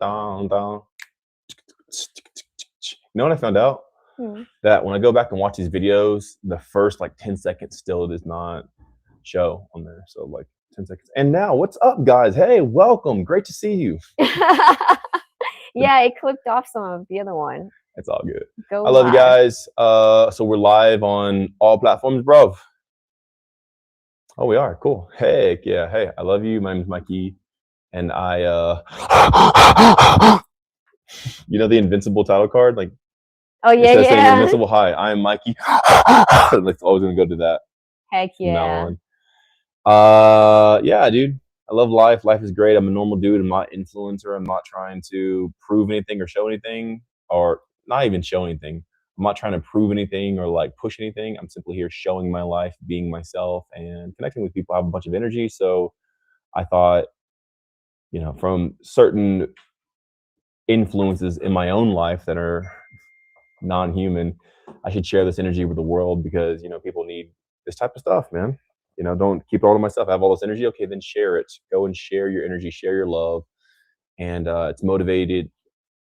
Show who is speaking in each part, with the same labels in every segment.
Speaker 1: down, down. You know what I found out?
Speaker 2: Hmm.
Speaker 1: That when I go back and watch these videos, the first like 10 seconds still does not show on there. So like 10 seconds. And now, what's up, guys? Hey, welcome. Great to see you.
Speaker 2: Yeah, it clipped off some of the other one.
Speaker 1: It's all good.
Speaker 2: Go
Speaker 1: I love you
Speaker 2: live.
Speaker 1: guys. So we're live on all platforms, bro. Oh, we are. Cool. Heck yeah. Hey, I love you. My name is Mikey. And I, you know, the invincible title card? Like,
Speaker 2: Oh,
Speaker 1: it
Speaker 2: yeah,
Speaker 1: says saying
Speaker 2: yeah.
Speaker 1: invincible. Hi, I am Mikey. Like, always going to go to that
Speaker 2: Heck
Speaker 1: from now
Speaker 2: yeah.
Speaker 1: on. Yeah, dude. I love life. Life is great. I'm a normal dude. I'm not an influencer. I'm not trying to prove anything or show anything, or not even show anything. I'm not trying to prove anything or like push anything. I'm simply here showing my life, being myself, and connecting with people. I have a bunch of energy. So I thought, you know, from certain influences in my own life that are non-human, I should share this energy with the world because, you know, people need this type of stuff, man. You know, don't keep it all to myself. I have all this energy. Okay, then share it. Go and share your energy, share your love. And it's motivated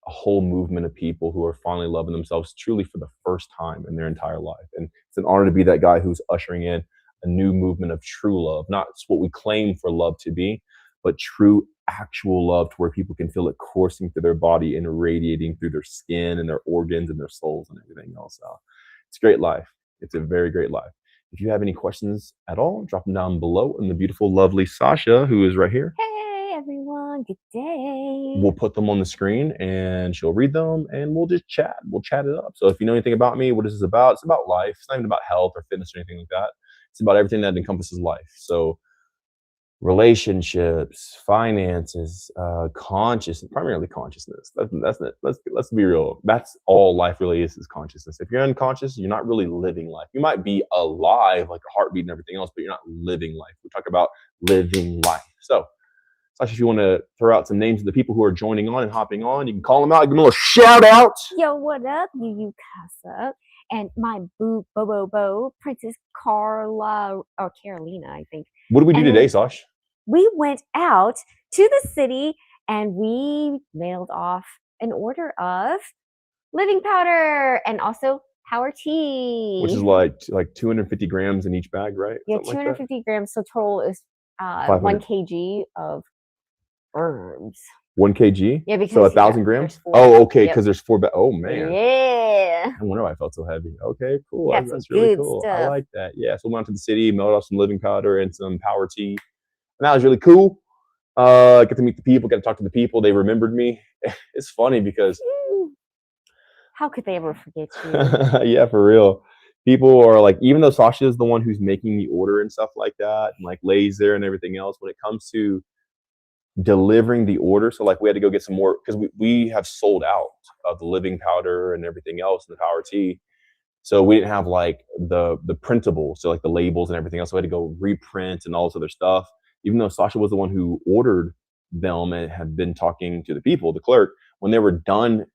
Speaker 1: a whole movement of people who are finally loving themselves truly for the first time in their entire life. And it's an honor to be that guy who's ushering in a new movement of true love, not what we claim for love to be, but true actual love to where people can feel it coursing through their body and radiating through their skin and their organs and their souls and everything else. It's a great life. It's a very great life. If you have any questions at all, drop them down below. And the beautiful, lovely Sasha, who is right here,
Speaker 2: Hey, everyone. Good day.
Speaker 1: we'll put them on the screen and she'll read them and we'll just chat. We'll chat it up. So if you know anything about me, what this is about, it's about life. It's not even about health or fitness or anything like that. It's about everything that encompasses life. So relationships, finances, consciousness, primarily consciousness. Let's be real. That's all life really is consciousness. If you're unconscious, you're not really living life. You might be alive, like a heartbeat and everything else, but you're not living life. We talk about living life. So Sasha, if you want to throw out some names of the people who are joining on and hopping on, you can call them out, give them a little shout out.
Speaker 2: Yo, what up, you Casa? And my boo, Bo, Princess Carla, or Carolina, I think.
Speaker 1: What did we do today, Sash?
Speaker 2: We went out to the city and we mailed off an order of living powder and also power tea.
Speaker 1: Which is like 250 grams in each bag, right?
Speaker 2: Yeah,
Speaker 1: something
Speaker 2: 250
Speaker 1: like
Speaker 2: grams. So total is 1 kg of herbs.
Speaker 1: 1 kg?
Speaker 2: Yeah, because
Speaker 1: so 1,000 grams? Oh, okay, because there's 4 bags. Oh, man.
Speaker 2: Yeah.
Speaker 1: I wonder why I felt so heavy. Okay, cool.
Speaker 2: That's
Speaker 1: really cool.
Speaker 2: Stuff.
Speaker 1: I like that. Yeah, so we went to the city, mailed off some living powder and some power tea. And that was really cool. Get to meet the people, get to talk to the people. They remembered me. It's funny because...
Speaker 2: How could they ever forget you?
Speaker 1: Yeah, for real. People are like, even though Sasha is the one who's making the order and stuff like that, and like lays there and everything else, when it comes to delivering the order, so like we had to go get some more because we have sold out of the living powder and everything else and the power tea. So we didn't have like the printable, so like the labels and everything else. So we had to go reprint and all this other stuff. Even though Sasha was the one who ordered them and had been talking to the people, the clerk, when they were done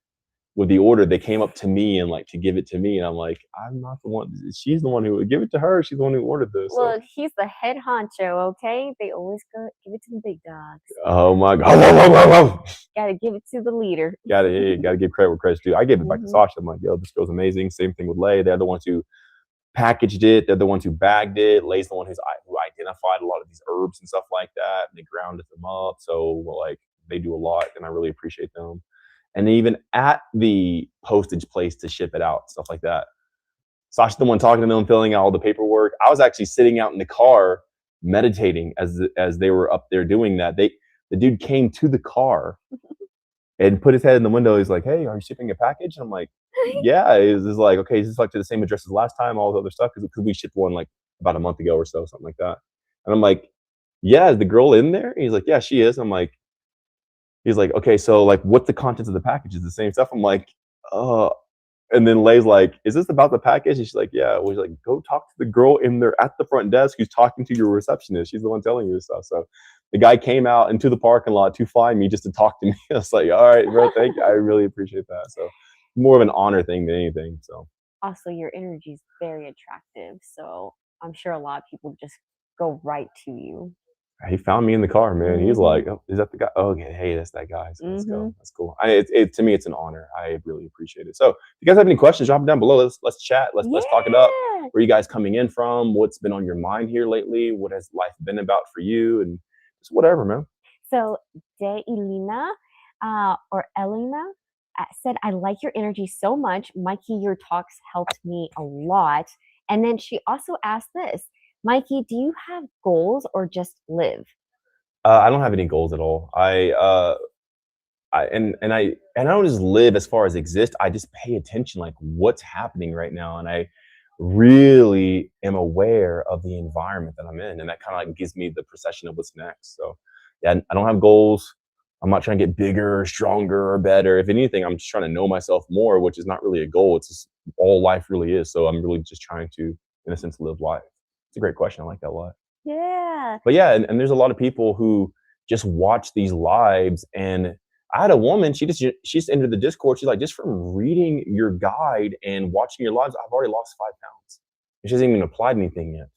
Speaker 1: with the order, they came up to me and like to give it to me, and I'm like, I'm not the one. She's the one who would give it to her. She's the one who ordered this.
Speaker 2: Look, he's the head honcho. Okay, they always go give it to the big dogs.
Speaker 1: Oh my god!
Speaker 2: Gotta give it to the leader.
Speaker 1: Gotta give credit where credit's due. I gave it back to Sasha. I'm like, yo, this girl's amazing. Same thing with Lay. They're the ones who packaged it. They're the ones who bagged it. Lay's the one who identified a lot of these herbs and stuff like that. And they grounded them up. So like they do a lot, and I really appreciate them. And even at the postage place to ship it out, stuff like that. Sasha's the one talking to them, filling out all the paperwork. I was actually sitting out in the car meditating as they were up there doing that. The dude came to the car and put his head in the window. He's like, hey, are you shipping a package? And I'm like, yeah. He's like, okay, is this like to the same address as last time, all the other stuff? Because we shipped one like about a month ago or so, something like that. And I'm like, yeah, is the girl in there? And he's like, yeah, she is. I'm like, he's like, okay, so like, what's the contents of the package? Is the same stuff? I'm like, and then Lay's like, is this about the package? And she's like, yeah. Well, she's like, go talk to the girl in there at the front desk who's talking to your receptionist. She's the one telling you this stuff. So the guy came out into the parking lot to find me just to talk to me. I was like, all right, bro, thank you. I really appreciate that. So more of an honor thing than anything. So
Speaker 2: also, your energy is very attractive. So I'm sure a lot of people just go right to you.
Speaker 1: He found me in the car, man. He was
Speaker 2: Mhm.
Speaker 1: like, "Oh, is that the guy? Oh, okay, hey, that's that guy. So let's go.
Speaker 2: Mhm.
Speaker 1: That's cool." To me, it's an honor. I really appreciate it. So, if you guys have any questions, drop them down below. Let's chat. Let's talk it up.
Speaker 2: Yeah.
Speaker 1: Where you guys coming in from? What's been on your mind here lately? What has life been about for you? And just whatever, man.
Speaker 2: So De Elena or Elena said, I like your energy so much. Mikey, your talks helped me a lot. And then she also asked this, Mikey, do you have goals or just live?
Speaker 1: I don't have any goals at all. I don't just live as far as exist. I just pay attention, like what's happening right now, and I really am aware of the environment that I'm in, and that kind of like gives me the perception of what's next. So, yeah, I don't have goals. I'm not trying to get bigger, or stronger, or better. If anything, I'm just trying to know myself more, which is not really a goal. It's just all life really is. So I'm really just trying to, in a sense, live life. It's a great question. I like that a lot.
Speaker 2: Yeah.
Speaker 1: But yeah, and there's a lot of people who just watch these lives. And I had a woman, she just entered the Discord. She's like, just from reading your guide and watching your lives, I've already lost 5 pounds. And she hasn't even applied anything yet.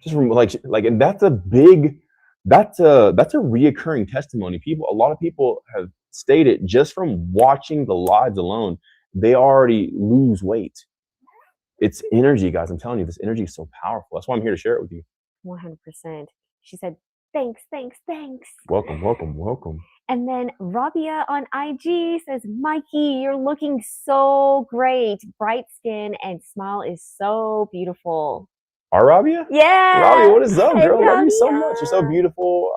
Speaker 1: Just from like, and that's a reoccurring testimony. A lot of people have stated just from watching the lives alone, they already lose weight. It's energy, guys. I'm telling you, this energy is so powerful. That's why I'm here to share it with you.
Speaker 2: 100%. She said, thanks.
Speaker 1: Welcome, welcome, welcome.
Speaker 2: And then Rabia on IG says, Mikey, you're looking so great. Bright skin and smile is so beautiful.
Speaker 1: Our Rabia?
Speaker 2: Yeah.
Speaker 1: Rabia, what is up, girl?
Speaker 2: Hey,
Speaker 1: Love you so
Speaker 2: Rabia.
Speaker 1: much. You're so beautiful.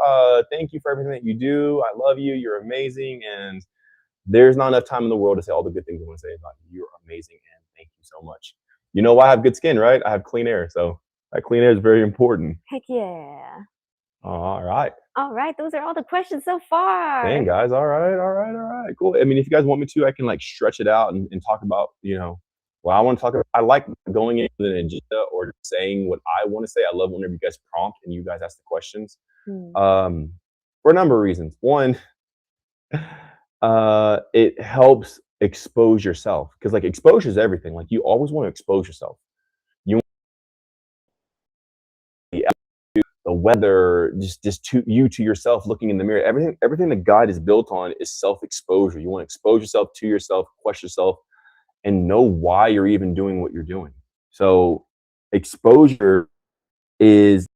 Speaker 1: Thank you for everything that you do. I love you. You're amazing. And there's not enough time in the world to say all the good things I want to say about you. You're amazing. And thank you so much. You know why I have good skin, right? I have clean air. So that clean air is very important.
Speaker 2: Heck yeah.
Speaker 1: All right.
Speaker 2: All right. Those are all the questions so far.
Speaker 1: Dang, guys. All right. Cool. I mean, if you guys want me to, I can like stretch it out and talk about, well, I want to talk about. I like going into an agenda or saying what I want to say. I love whenever you guys prompt and you guys ask the questions. For a number of reasons. One, it helps expose yourself, because like exposure is everything. Like you always want to expose yourself. You the weather, just to yourself, looking in the mirror. Everything the guide is built on is self-exposure. You want to expose yourself to yourself, question yourself, and know why you're even doing what you're doing. So exposure is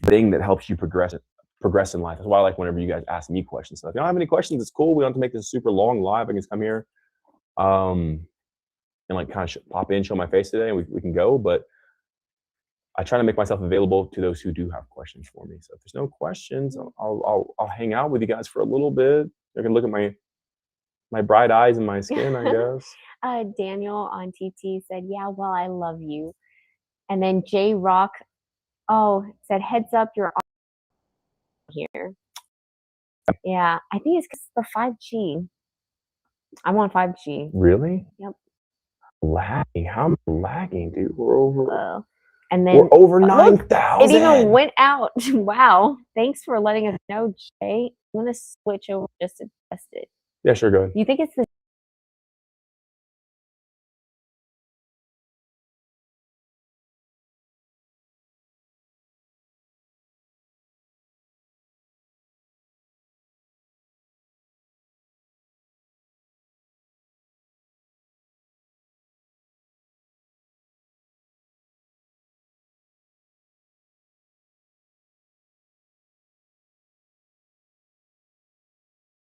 Speaker 1: the thing that helps you progress in life. That's why I like whenever you guys ask me questions. So if you don't have any questions, it's cool. We don't have to make this super long live. I can just come here and like kind of pop in, show my face today, and we can go. But I try to make myself available to those who do have questions for me. So if there's no questions, I'll hang out with you guys for a little bit. You can look at my bright eyes and my skin, I guess.
Speaker 2: Daniel on TT said, yeah, well, I love you. And then J Rock, said, heads up, you're on here. Yeah, I think it's because the 5G. I'm on 5G.
Speaker 1: Really?
Speaker 2: Yep.
Speaker 1: Lagging? How am I lagging, dude? We're over 9,000.
Speaker 2: It even went out. Wow. Thanks for letting us know, Jay. I'm gonna switch over just to test it.
Speaker 1: Yeah, sure, go ahead.
Speaker 2: You think it's the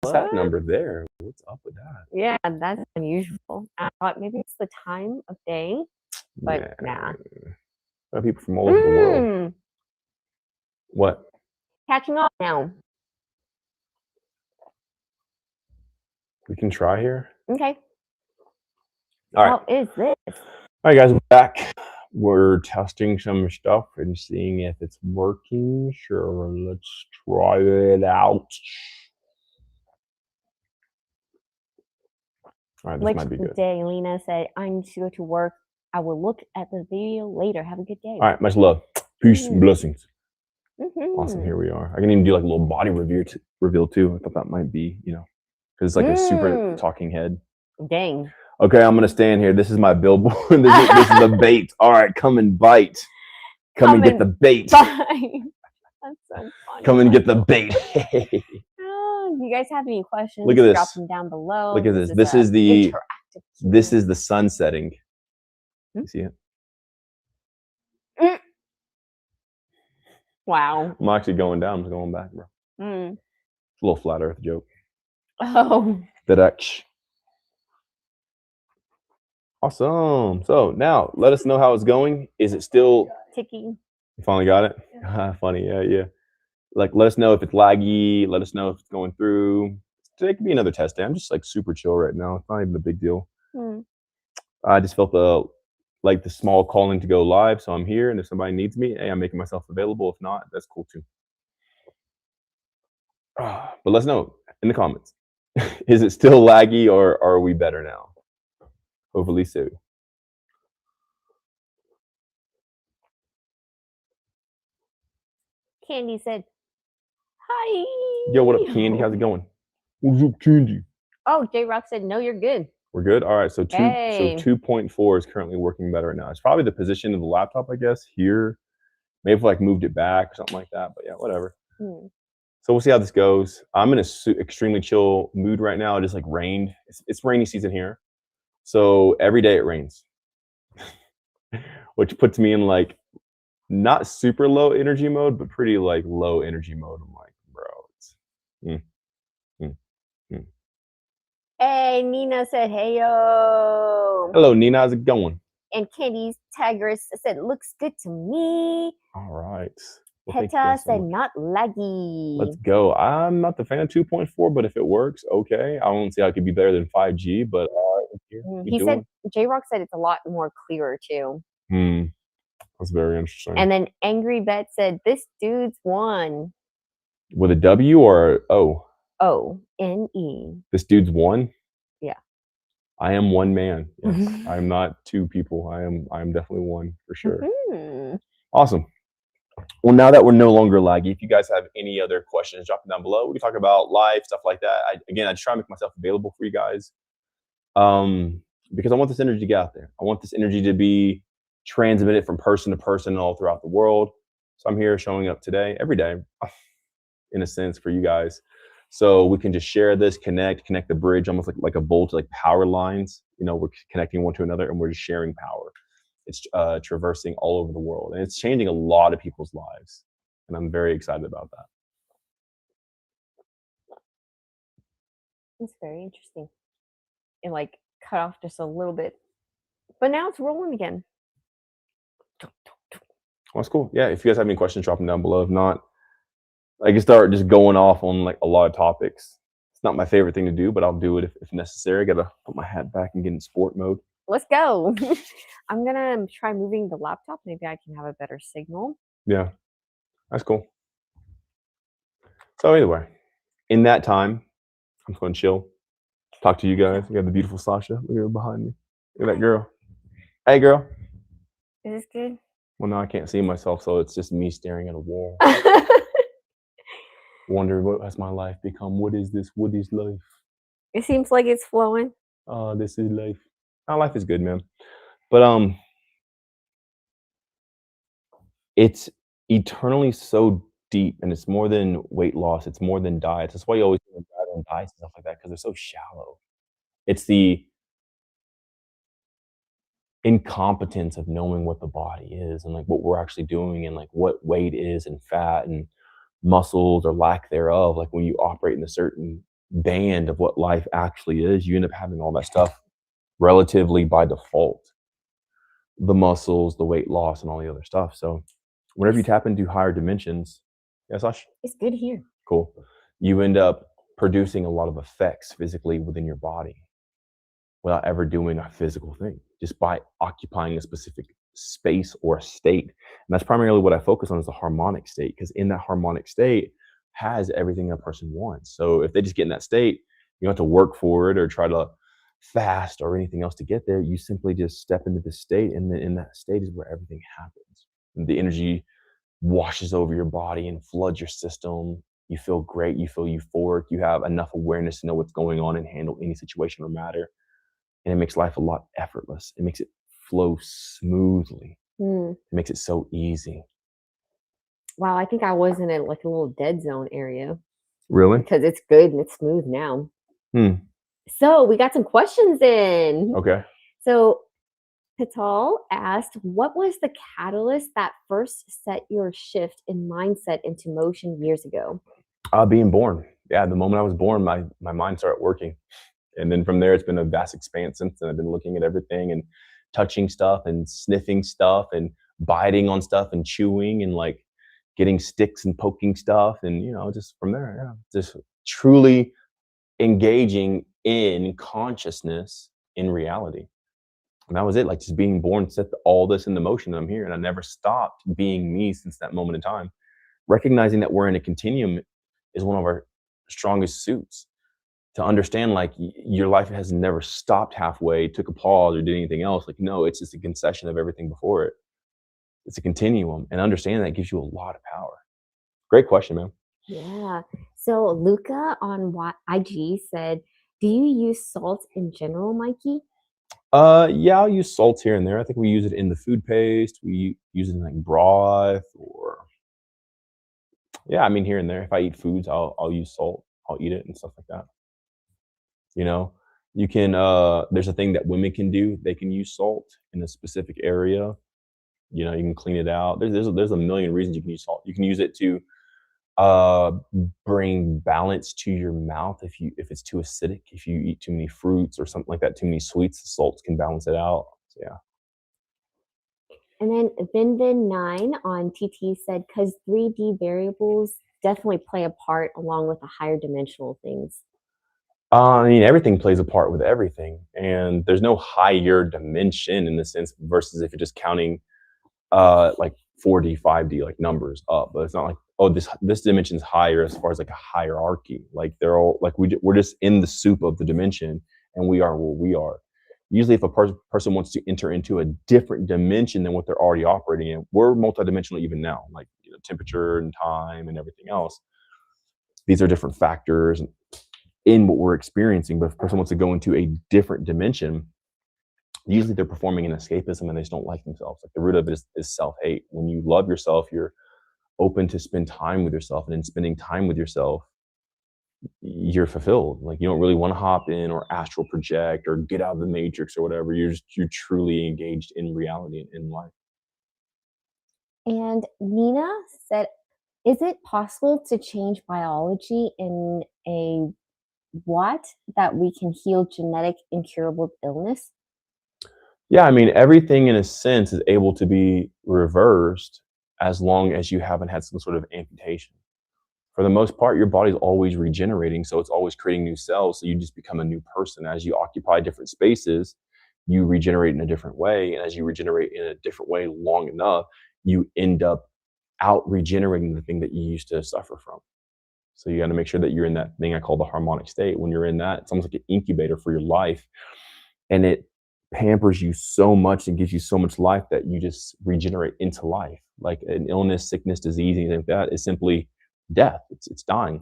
Speaker 1: What's that number there? What's up with that?
Speaker 2: Yeah, that's unusual. I thought maybe it's the time of day, but nah.
Speaker 1: People from all over the world. What?
Speaker 2: Catching up now.
Speaker 1: We can try here.
Speaker 2: Okay.
Speaker 1: All right.
Speaker 2: How is this?
Speaker 1: All right, guys, we're back. We're testing some stuff and seeing if it's working. Sure, let's try it out. All right, this might be good.
Speaker 2: Day, Lena said, I need to go to work. I will look at the video later. Have a good day.
Speaker 1: All right, much love. Peace and blessings. Awesome, here we are. I can even do like a little body reveal too. I thought that might be, because it's like a super talking head.
Speaker 2: Dang.
Speaker 1: Okay, I'm gonna stand here. This is my billboard. this is the bait. All right, come and bite. Come and get the bait.
Speaker 2: That's so funny.
Speaker 1: Come and get the bait.
Speaker 2: Oh, you guys have any questions?
Speaker 1: Look at this.
Speaker 2: Drop them down below.
Speaker 1: Look at this. This is the
Speaker 2: interactive.
Speaker 1: this is the sun setting.
Speaker 2: Hmm?
Speaker 1: You see it?
Speaker 2: Wow.
Speaker 1: I'm actually going down. I'm going back, bro.
Speaker 2: Mm.
Speaker 1: It's a little flat earth joke.
Speaker 2: Oh.
Speaker 1: Direct. Awesome. So now let us know how it's going. Is it still
Speaker 2: Ticking?
Speaker 1: You finally got it? Yeah. Funny. Yeah. Like, let us know if it's laggy. Let us know if it's going through. Today could be another test day. I'm just like super chill right now. It's not even a big deal. I just felt the small calling to go live. So I'm here. And if somebody needs me, hey, I'm making myself available. If not, that's cool too. But let us know in the comments. Is it still laggy or are we better now? Hopefully so.
Speaker 2: Candy said, hi.
Speaker 1: Yo, what up, Candy? How's it going? What's up, Candy?
Speaker 2: Oh, J-Rock said, no, you're good.
Speaker 1: We're good? All right, so 2.4 is currently working better right now. It's probably the position of the laptop, I guess, here. Maybe if I moved it back or something like that, but yeah, whatever. So we'll see how this goes. I'm in a extremely chill mood right now. It just like rained. It's rainy season here. So every day it rains, which puts me in like not super low energy mode, but pretty like low energy mode. I'm like, bro, it's,
Speaker 2: Hey, Nina said, hey, yo.
Speaker 1: Hello, Nina. How's it going?
Speaker 2: And Candy's Tigress said, looks good to me.
Speaker 1: All right. Well,
Speaker 2: Heta said, not laggy.
Speaker 1: Let's go. I'm not the fan of 2.4, but if it works, okay. I don't see how it could be better than 5G, but
Speaker 2: he said, J-Rock said it's a lot more clearer too.
Speaker 1: That's very interesting.
Speaker 2: And then Angry Vet said, this dude's won.
Speaker 1: With a W or O?
Speaker 2: O-N-E.
Speaker 1: This dude's one?
Speaker 2: Yeah.
Speaker 1: I am one man. Yes. I am not two people. I am definitely one for sure. Awesome. Well, now that we're no longer laggy, if you guys have any other questions, drop them down below. We can talk about life, stuff like that. I just try to make myself available for you guys because I want this energy to get out there. I want this energy to be transmitted from person to person all throughout the world. So I'm here showing up today, every day, in a sense, for you guys. So we can just share this, connect the bridge, almost like a bolt, like power lines. You know, we're connecting one to another and we're just sharing power. It's traversing all over the world and it's changing a lot of people's lives. And I'm very excited about that.
Speaker 2: It's very interesting. It like cut off just a little bit, but now it's rolling again.
Speaker 1: Well, that's cool. Yeah, if you guys have any questions, drop them down below. If not, I can start just going off on like a lot of topics. It's not my favorite thing to do, but I'll do it if necessary. I gotta put my hat back and get in sport mode.
Speaker 2: Let's go. I'm gonna try moving the laptop. Maybe I can have a better signal.
Speaker 1: Yeah, that's cool. So anyway, in that time, I'm just gonna chill, talk to you guys. We got the beautiful Sasha. Look at her behind me. Look at that girl. Hey, girl.
Speaker 2: Is this good?
Speaker 1: Well, no, I can't see myself, so it's just me staring at a wall. Wonder what has my life become? What is this? What is life?
Speaker 2: It seems like it's flowing.
Speaker 1: Oh, this is life. Our life is good, man. But it's eternally so deep, and it's more than weight loss. It's more than diets. That's why you always hear about diet and diets and stuff like that, because they're so shallow. It's the incompetence of knowing what the body is and like what we're actually doing and like what weight is and fat and muscles or lack thereof. Like when you operate in a certain band of what life actually is, you end up having all that stuff relatively by default. The muscles, the weight loss, and all the other stuff. So whenever you tap into higher dimensions, yeah, Sash?
Speaker 2: It's good here.
Speaker 1: Cool. You end up producing a lot of effects physically within your body without ever doing a physical thing, just by occupying a specific space or a state. And that's primarily what I focus on, is the harmonic state, because in that harmonic state has everything a person wants. So if they just get in that state, you don't have to work for it or try to fast or anything else to get there. You simply just step into the state, and then in that state is where everything happens. And the energy washes over your body and floods your system. You feel great. You feel euphoric. You have enough awareness to know what's going on and handle any situation or matter. And it makes life a lot effortless. It makes it flow smoothly. It makes it so easy.
Speaker 2: Wow, I think I was in like a little dead zone area
Speaker 1: Really?
Speaker 2: because it's good and it's smooth now. So we got some questions in.
Speaker 1: Okay.
Speaker 2: So Patal asked, what was the catalyst that first set your shift in mindset into motion years ago?
Speaker 1: Being born. Yeah, the moment I was born, my mind started working. And then from there, it's been a vast expanse since then. I've been looking at everything and touching stuff and sniffing stuff and biting on stuff and chewing and like getting sticks and poking stuff. And, just from there, yeah, just truly engaging in consciousness in reality. And that was it. Like just being born set all this into motion. And I'm here and I never stopped being me since that moment in time. Recognizing that we're in a continuum is one of our strongest suits. To understand like your life has never stopped halfway, took a pause or did anything else. Like, no, it's just a concession of everything before it. It's a continuum, and understanding that gives you a lot of power. Great question, man.
Speaker 2: Yeah. So Luca on IG said, do you use salt in general, Mikey?
Speaker 1: Yeah, I'll use salt here and there. I think we use it in the food paste. We use it in like broth or yeah, I mean here and there. If I eat foods, I'll use salt. I'll eat it and stuff like that. You can there's a thing that women can do. They can use salt in a specific area. You can clean it out. There's a million reasons you can use salt. You can use it to bring balance to your mouth if it's too acidic, if you eat too many fruits or something like that, too many sweets, the salts can balance it out. So yeah.
Speaker 2: And then Vinvin9 on TT said, because 3D variables definitely play a part along with the higher dimensional things.
Speaker 1: I mean, everything plays a part with everything, and there's no higher dimension in the sense versus if you're just counting like 4D, 5D, like numbers up. But it's not like, oh, this dimension's higher as far as like a hierarchy. Like they're all like we're just in the soup of the dimension, and we are what we are. Usually, if a person wants to enter into a different dimension than what they're already operating in, we're multidimensional even now, like temperature and time and everything else. These are different factors in what we're experiencing. But if a person wants to go into a different dimension, usually they're performing an escapism and they just don't like themselves. Like the root of it is self-hate. When you love yourself, you're open to spend time with yourself, and in spending time with yourself, you're fulfilled. Like you don't really want to hop in or astral project or get out of the matrix or whatever. You're truly engaged in reality and in life.
Speaker 2: And Nina said, is it possible to change biology in a that we can heal genetic incurable illness?
Speaker 1: Yeah, I mean, everything in a sense is able to be reversed as long as you haven't had some sort of amputation. For the most part, your body's always regenerating, so it's always creating new cells, so you just become a new person. As you occupy different spaces, you regenerate in a different way, and as you regenerate in a different way long enough, you end up out regenerating the thing that you used to suffer from. So you got to make sure that you're in that thing I call the harmonic state. When you're in that, it's almost like an incubator for your life, and it pampers you so much and gives you so much life that you just regenerate into life. Like an illness, sickness, disease, anything like that is simply death. It's dying.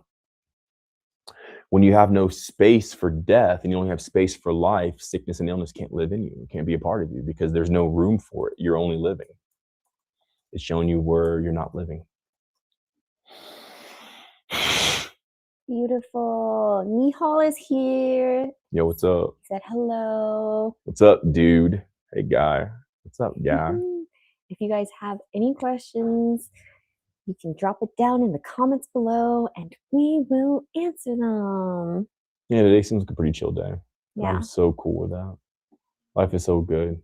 Speaker 1: When you have no space for death and you only have space for life, sickness and illness can't live in you. It can't be a part of you because there's no room for it. You're only living. It's showing you where you're not living.
Speaker 2: Beautiful. Nihal is here.
Speaker 1: Yo, what's up?
Speaker 2: He said hello.
Speaker 1: What's up, dude? Hey, guy. What's up, guy?
Speaker 2: If you guys have any questions, you can drop it down in the comments below and we will answer them.
Speaker 1: Yeah, today seems like a pretty chill day.
Speaker 2: Yeah.
Speaker 1: I'm so cool with that. Life is so good.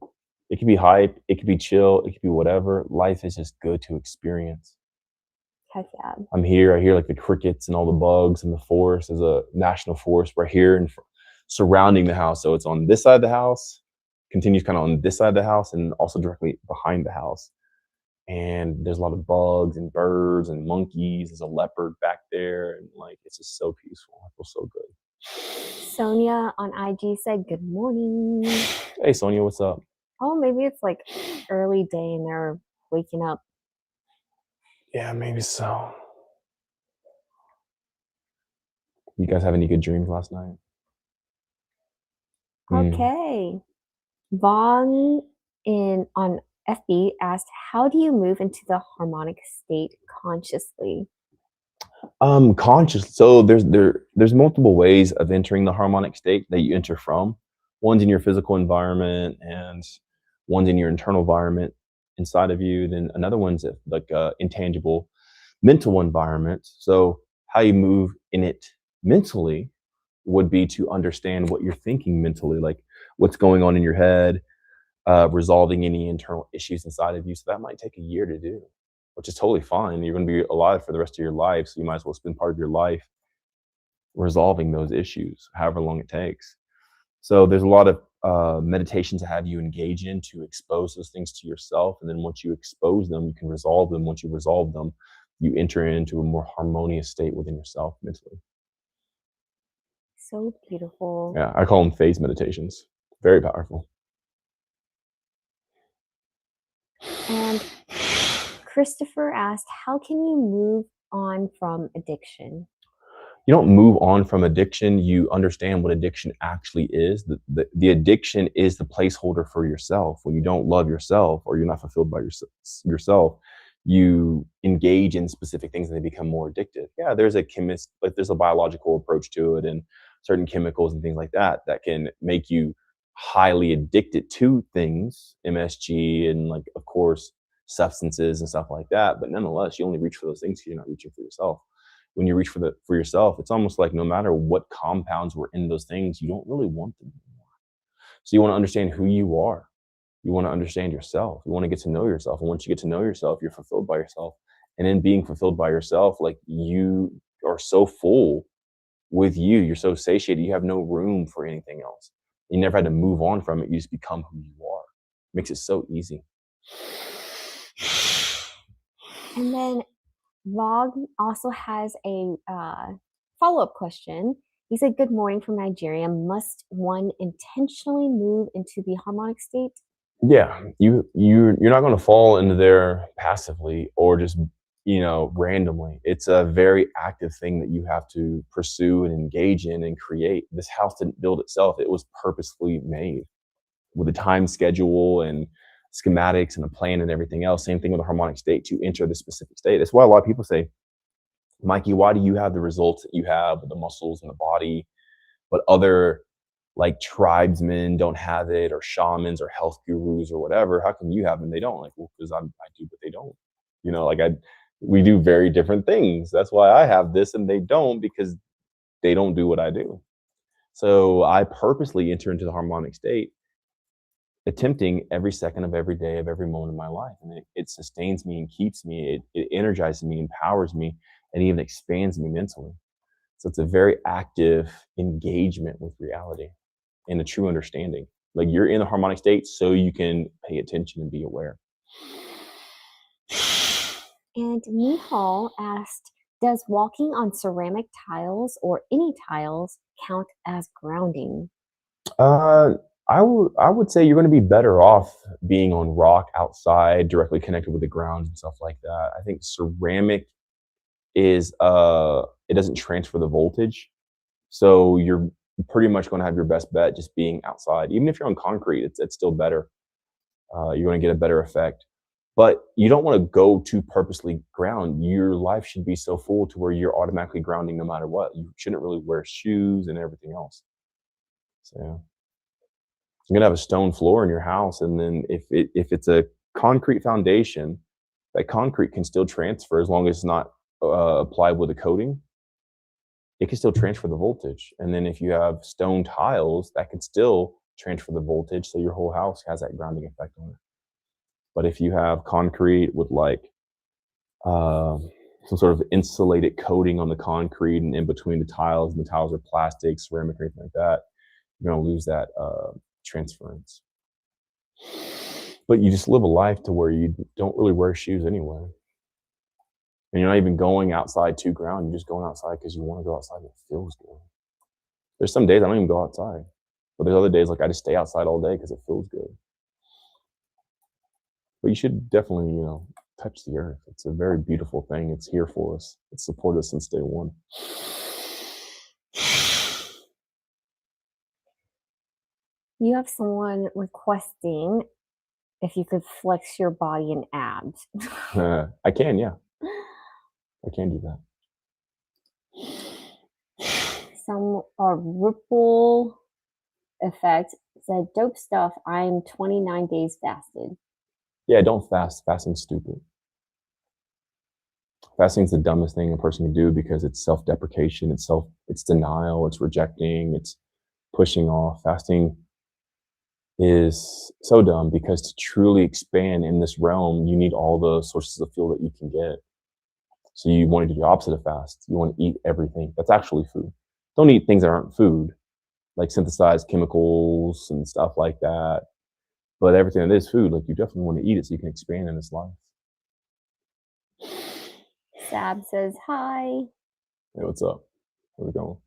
Speaker 1: It could be hype, it could be chill, it could be whatever. Life is just good to experience.
Speaker 2: Heck yeah.
Speaker 1: I'm here, I hear like the crickets and all the bugs and the forest. There's a national forest right here and surrounding the house. So it's on this side of the house, continues kind of on this side of the house, and also directly behind the house. And there's a lot of bugs and birds and monkeys. There's a leopard back there, and like it's just so peaceful. I feel so good.
Speaker 2: Sonia on IG said good morning.
Speaker 1: Hey Sonia, what's up?
Speaker 2: Oh, maybe it's like early day and they're waking up.
Speaker 1: Yeah, maybe so. You guys have any good dreams last night?
Speaker 2: Okay. Vaughn on FB asked, how do you move into the harmonic state consciously?
Speaker 1: Conscious. So there's multiple ways of entering the harmonic state that you enter from. One's in your physical environment, and one's in your internal environment inside of you. Then another one's like intangible mental environment. So how you move in it mentally would be to understand what you're thinking mentally, like what's going on in your head, resolving any internal issues inside of you. So that might take a year to do, which is totally fine. You're going to be alive for the rest of your life, so you might as well spend part of your life resolving those issues, however long it takes. So there's a lot of meditation to have you engage in to expose those things to yourself, and then once you expose them, you can resolve them. Once you resolve them, you enter into a more harmonious state within yourself mentally.
Speaker 2: So beautiful.
Speaker 1: Yeah, I call them phase meditations. Very powerful.
Speaker 2: And Christopher asked, how can you move on from addiction?
Speaker 1: You don't move on from addiction. You understand what addiction actually is. The addiction is the placeholder for yourself. When you don't love yourself or you're not fulfilled by yourself, you engage in specific things and they become more addictive. Yeah, there's a biological approach to it, and certain chemicals and things like that that can make you highly addicted to things, MSG, and like, of course, substances and stuff like that. But nonetheless, you only reach for those things because you're not reaching for yourself. When you reach for yourself, it's almost like no matter what compounds were in those things, you don't really want them anymore. So you want to understand who you are. You want to understand yourself. You want to get to know yourself. And once you get to know yourself, you're fulfilled by yourself. And in being fulfilled by yourself, like, you are so full with you, you're so satiated, you have no room for anything else. You never had to move on from it. You just become who you are. It makes it so easy.
Speaker 2: And then Vog also has a follow-up question. He said, good morning from Nigeria. Must one intentionally move into the harmonic state?
Speaker 1: Yeah, you're not going to fall into there passively or just randomly. It's a very active thing that you have to pursue and engage in and create. This house didn't build itself. It was purposefully made with a time schedule and schematics and a plan and everything else. Same thing with the harmonic state, to enter the specific state. That's why a lot of people say, Mikey, why do you have the results that you have with the muscles and the body, but other like tribesmen don't have it, or shamans or health gurus or whatever? How come you have them? They don't. Like, well, because I do, but they don't. We do very different things. That's why I have this and they don't, because they don't do what I do. So I purposely enter into the harmonic state, attempting every second of every day of every moment of my life. And it sustains me and keeps me. It energizes me, empowers me, and even expands me mentally. So it's a very active engagement with reality and a true understanding. Like, you're in a harmonic state so you can pay attention and be aware.
Speaker 2: And Mihal asked, does walking on ceramic tiles or any tiles count as grounding?
Speaker 1: I would say you're going to be better off being on rock outside, directly connected with the ground and stuff like that. I think ceramic is it doesn't transfer the voltage, so you're pretty much going to have your best bet just being outside. Even if you're on concrete, it's still better. You're going to get a better effect, but you don't want to go to purposely ground. Your life should be so full to where you're automatically grounding no matter what. You shouldn't really wear shoes and everything else. So yeah. You're gonna have a stone floor in your house, and then if it's a concrete foundation, that concrete can still transfer as long as it's not applied with a coating. It can still transfer the voltage. And then if you have stone tiles, that can still transfer the voltage, so your whole house has that grounding effect on it. But if you have concrete with like some sort of insulated coating on the concrete and in between the tiles, and the tiles are plastic, ceramic, or anything like that, you're gonna lose that transference. But you just live a life to where you don't really wear shoes anyway. And you're not even going outside to ground. You're just going outside because you want to go outside and it feels good. There's some days I don't even go outside. But there's other days like I just stay outside all day because it feels good. But you should definitely, touch the earth. It's a very beautiful thing. It's here for us. It's supported us since day one.
Speaker 2: You have someone requesting if you could flex your body in abs.
Speaker 1: I can, yeah. I can do that.
Speaker 2: Some ripple effect said, dope stuff. I'm 29 days fasted.
Speaker 1: Yeah, don't fast. Fasting's stupid. Fasting's the dumbest thing a person can do because it's self-deprecation, it's denial, it's rejecting, it's pushing off. Fasting is so dumb because to truly expand in this realm, you need all the sources of fuel that you can get. So you want to do the opposite of fast. You want to eat everything that's actually food. Don't eat things that aren't food, like synthesized chemicals and stuff like that. But everything that is food, like you definitely want to eat it so you can expand in this life.
Speaker 2: Sab says hi.
Speaker 1: Hey, what's up? Where we going?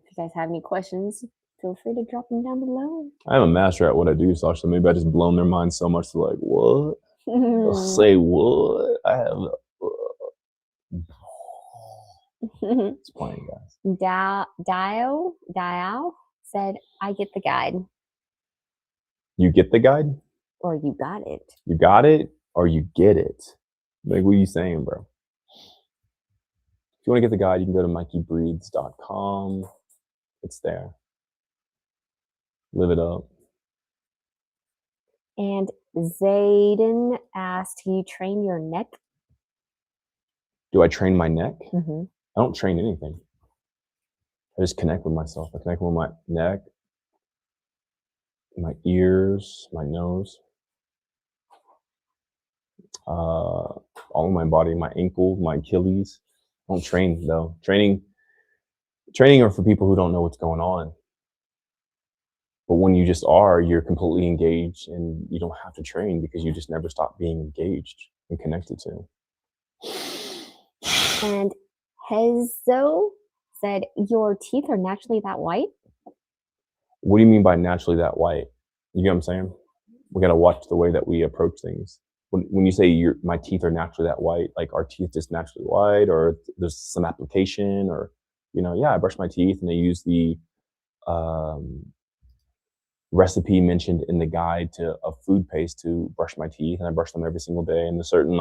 Speaker 2: If you guys have any questions, feel free to drop them down below.
Speaker 1: I'm a master at what I do, Sasha. So maybe I just blown their mind so much to like, what? Say what? I have. It's playing, guys.
Speaker 2: Dio said, I get the guide.
Speaker 1: You get the guide?
Speaker 2: Or you got it.
Speaker 1: You got it or you get it? Like, what are you saying, bro? If you want to get the guide, you can go to MikeyBreathes.com. It's there. Live it up.
Speaker 2: And Zayden asked, do you train your neck?
Speaker 1: Do I train my neck?
Speaker 2: Mm-hmm.
Speaker 1: I don't train anything. I just connect with myself. I connect with my neck, my ears, my nose, all of my body, my ankles, my Achilles. I don't train though. Training are for people who don't know what's going on. But when you just are, you're completely engaged and you don't have to train because you just never stop being engaged and connected to.
Speaker 2: And Hezo said, your teeth are naturally that white?
Speaker 1: What do you mean by naturally that white? You get what I'm saying? We got to watch the way that we approach things. When you say my teeth are naturally that white, like our teeth just naturally white, or there's some application, or, yeah, I brush my teeth and I use the recipe mentioned in the guide of food paste to brush my teeth, and I brush them every single day. And a certain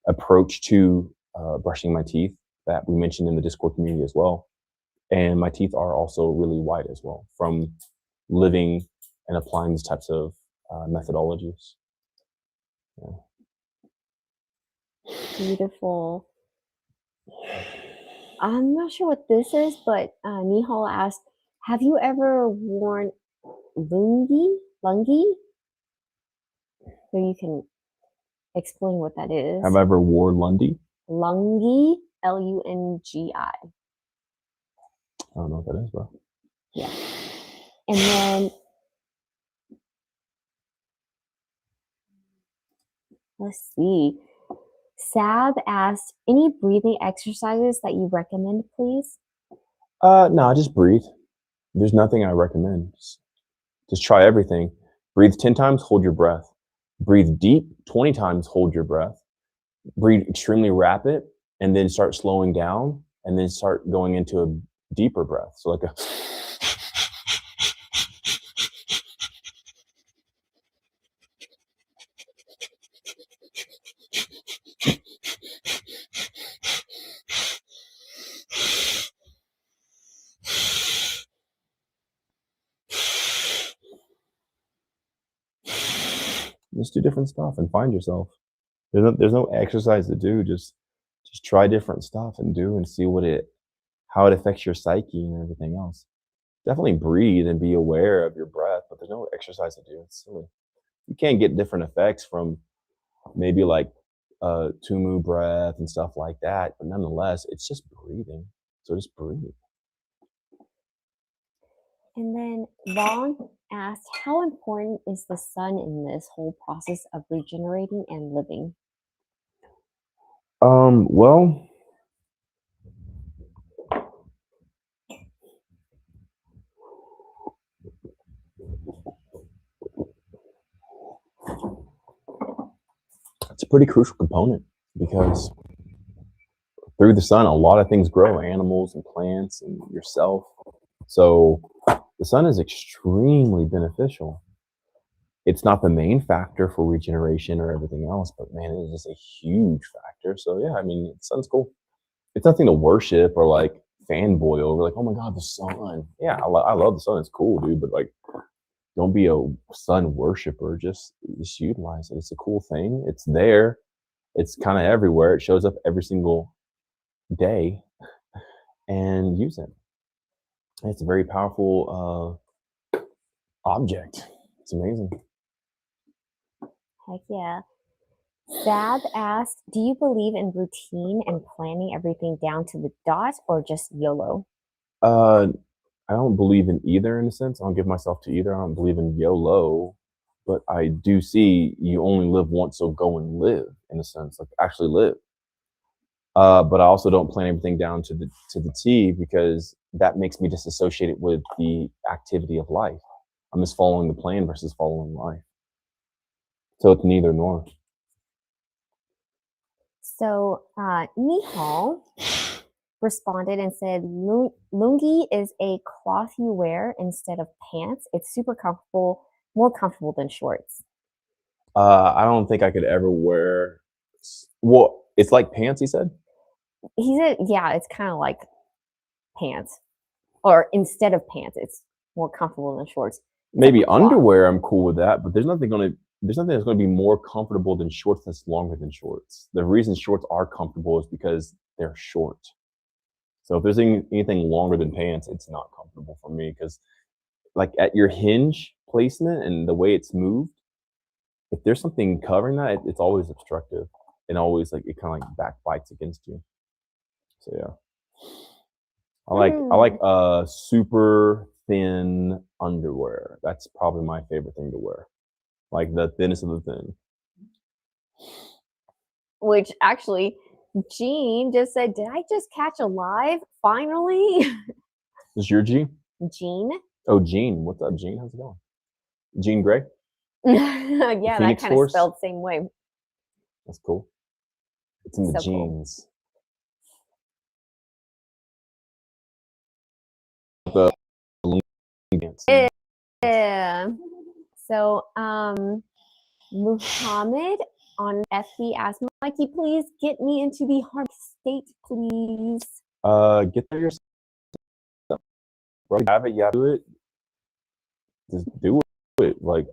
Speaker 1: approach to brushing my teeth that we mentioned in the Discord community as well. And my teeth are also really white as well from living and applying these types of methodologies. Yeah.
Speaker 2: Beautiful. I'm not sure what this is, but Nihal asked, have you ever worn lungi? So you can explain what that is.
Speaker 1: Have I ever worn lungi?
Speaker 2: Lungi, Lungi. I
Speaker 1: don't know what that is, bro.
Speaker 2: Yeah. And then let's see. Sab asked, any breathing exercises that you recommend, please?
Speaker 1: No, just breathe. There's nothing I recommend. Just try everything. Breathe 10 times, hold your breath. Breathe deep 20 times, hold your breath. Breathe extremely rapid, and then start slowing down, and then start going into a deeper breath. So like a... Just do different stuff and find yourself. There's no exercise to do. Just try different stuff and do and see how it affects your psyche and everything else. Definitely breathe and be aware of your breath, but there's no exercise to do. It's silly. You can't get different effects from maybe Tumu breath and stuff like that, but nonetheless, it's just breathing. So just breathe.
Speaker 2: And then Vaughn asked, how important is the sun in this whole process of regenerating and living?
Speaker 1: Well, it's a pretty crucial component because through the sun, a lot of things grow, animals and plants and yourself. So the sun is extremely beneficial. It's not the main factor for regeneration or everything else, but man, it is just a huge factor. So yeah, I mean, the sun's cool. It's nothing to worship or like fanboy over. Like, oh my god, the sun. Yeah, I love the sun. It's cool, dude. But like, don't be a sun worshiper. Just utilize it. It's a cool thing. It's there. It's kind of everywhere. It shows up every single day, and use it. It's a very powerful object. It's amazing.
Speaker 2: Heck yeah. Sab asked, do you believe in routine and planning everything down to the dot, or just YOLO?
Speaker 1: I don't believe in either in a sense. I don't give myself to either. I don't believe in YOLO, but I do see you only live once, so go and live in a sense, like actually live. But I also don't plan everything down to the T, because that makes me disassociate it with the activity of life. I'm just following the plan versus following life. So it's neither nor.
Speaker 2: So Nihal responded and said, lungi is a cloth you wear instead of pants. It's super comfortable, more comfortable than shorts.
Speaker 1: I don't think I could ever wear. Well, it's like pants, he said?
Speaker 2: He said, yeah, it's kind of like pants. Or instead of pants, it's more comfortable than shorts.
Speaker 1: Maybe underwear, I'm cool with that, but there's nothing that's going to be more comfortable than shorts that's longer than shorts. The reason shorts are comfortable is because they're short. So if there's anything longer than pants, it's not comfortable for me, because like at your hinge placement and the way it's moved, if there's something covering that, it's always obstructive, and always like it kind of like backbites against you. So yeah, I like super thin underwear. That's probably my favorite thing to wear, like the thinnest of the thin.
Speaker 2: Which actually, Jean just said, did I just catch a live finally?
Speaker 1: This is your Jean?
Speaker 2: Jean.
Speaker 1: Oh, Jean. What's up, Jean? How's it going? Jean Grey?
Speaker 2: Yeah, that kind of spelled the same way.
Speaker 1: That's cool. It's in the genes. Cool.
Speaker 2: Yeah. So, Muhammad on FB asked, Mikey, please get me into the Harmonic State, please.
Speaker 1: Get there yourself. Bro, you have it, you have to do it. Just do it. Like,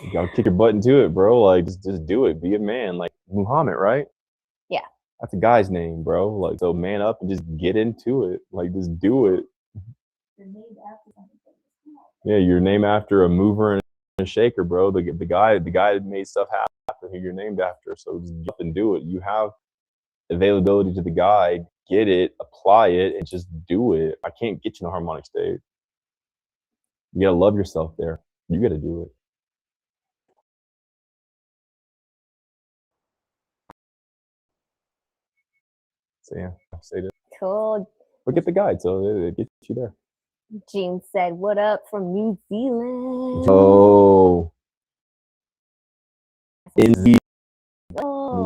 Speaker 1: you gotta kick your butt into it, bro. Like, just do it. Be a man. Like Muhammad, right?
Speaker 2: Yeah.
Speaker 1: That's a guy's name, bro. Like, so man up and just get into it. Like, just do it. Yeah, you're named after a mover and a shaker, bro. The guy that made stuff happen who you're named after. So just get up and do it. You have availability to the guide. Get it, apply it, and just do it. I can't get you in a harmonic state. You gotta love yourself there. You gotta do it. So yeah, say it.
Speaker 2: Cool.
Speaker 1: But get the guide, so it gets you there.
Speaker 2: Jean said, what up from New Zealand?
Speaker 1: Oh. New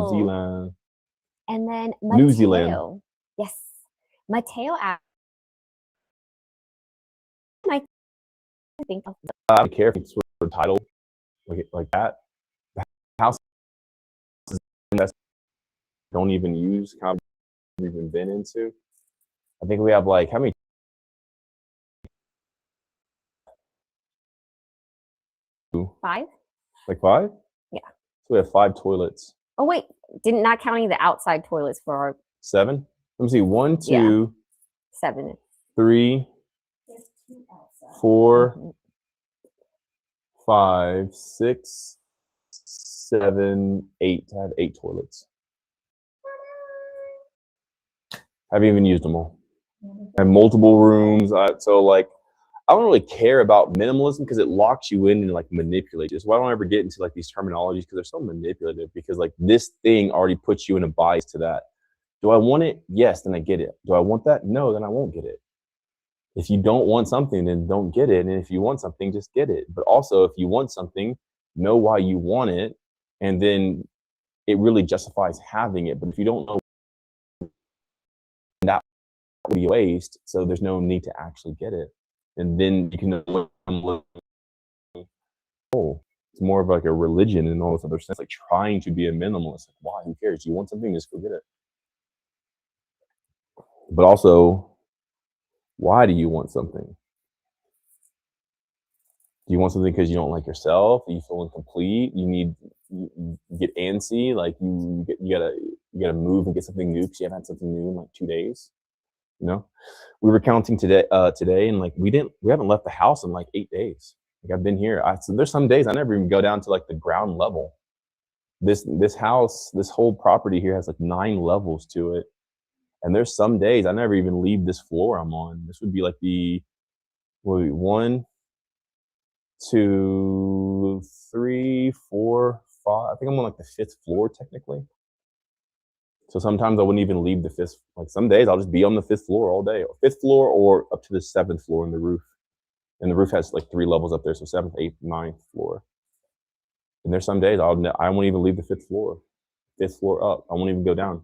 Speaker 1: Zealand.
Speaker 2: And then Mateo.
Speaker 1: New Zealand.
Speaker 2: Yes. Mateo asked, I think
Speaker 1: I don't care if it's sort of title like that. The house don't even use, kind of even been into. I think we have like how many?
Speaker 2: Five?
Speaker 1: Like 5?
Speaker 2: Yeah.
Speaker 1: So we have 5 toilets.
Speaker 2: Oh wait, not counting the outside toilets for our
Speaker 1: 7. Let me see. 1, 2,
Speaker 2: 7,
Speaker 1: 3, 4, 5, 6, 7, 8. I have 8 toilets. I haven't even used them all. I have multiple rooms. So like, I don't really care about minimalism because it locks you in and like manipulates you. So I don't ever get into like these terminologies because they're so manipulative, because like this thing already puts you in a bias to that. Do I want it? Yes, then I get it. Do I want that? No, then I won't get it. If you don't want something, then don't get it. And if you want something, just get it. But also, if you want something, know why you want it, and then it really justifies having it. But if you don't know, that will be a waste. So there's no need to actually get it. And then you can It's more of like a religion and all this other stuff, like trying to be a minimalist. Like, why? Who cares? You want something, just go get it. But also, why do you want something? Do you want something because you don't like yourself? Do you feel incomplete? You get antsy, like you gotta move and get something new because you haven't had something new in like 2 days. You know, we were counting today, and like we haven't left the house in like 8 days. Like I've been here. So there's some days I never even go down to like the ground level. This house, this whole property here has like 9 levels to it, and there's some days I never even leave this floor I'm on. This would be like the 1, 2, 3, 4, 5. I think I'm on like the 5th floor technically. So sometimes I wouldn't even leave the 5th. Like some days I'll just be on the 5th floor all day, 5th floor or up to the 7th floor in the roof. And the roof has like 3 levels up there, so 7th, 8th, 9th floor. And there's some days I won't even leave the 5th floor. 5th floor up, I won't even go down.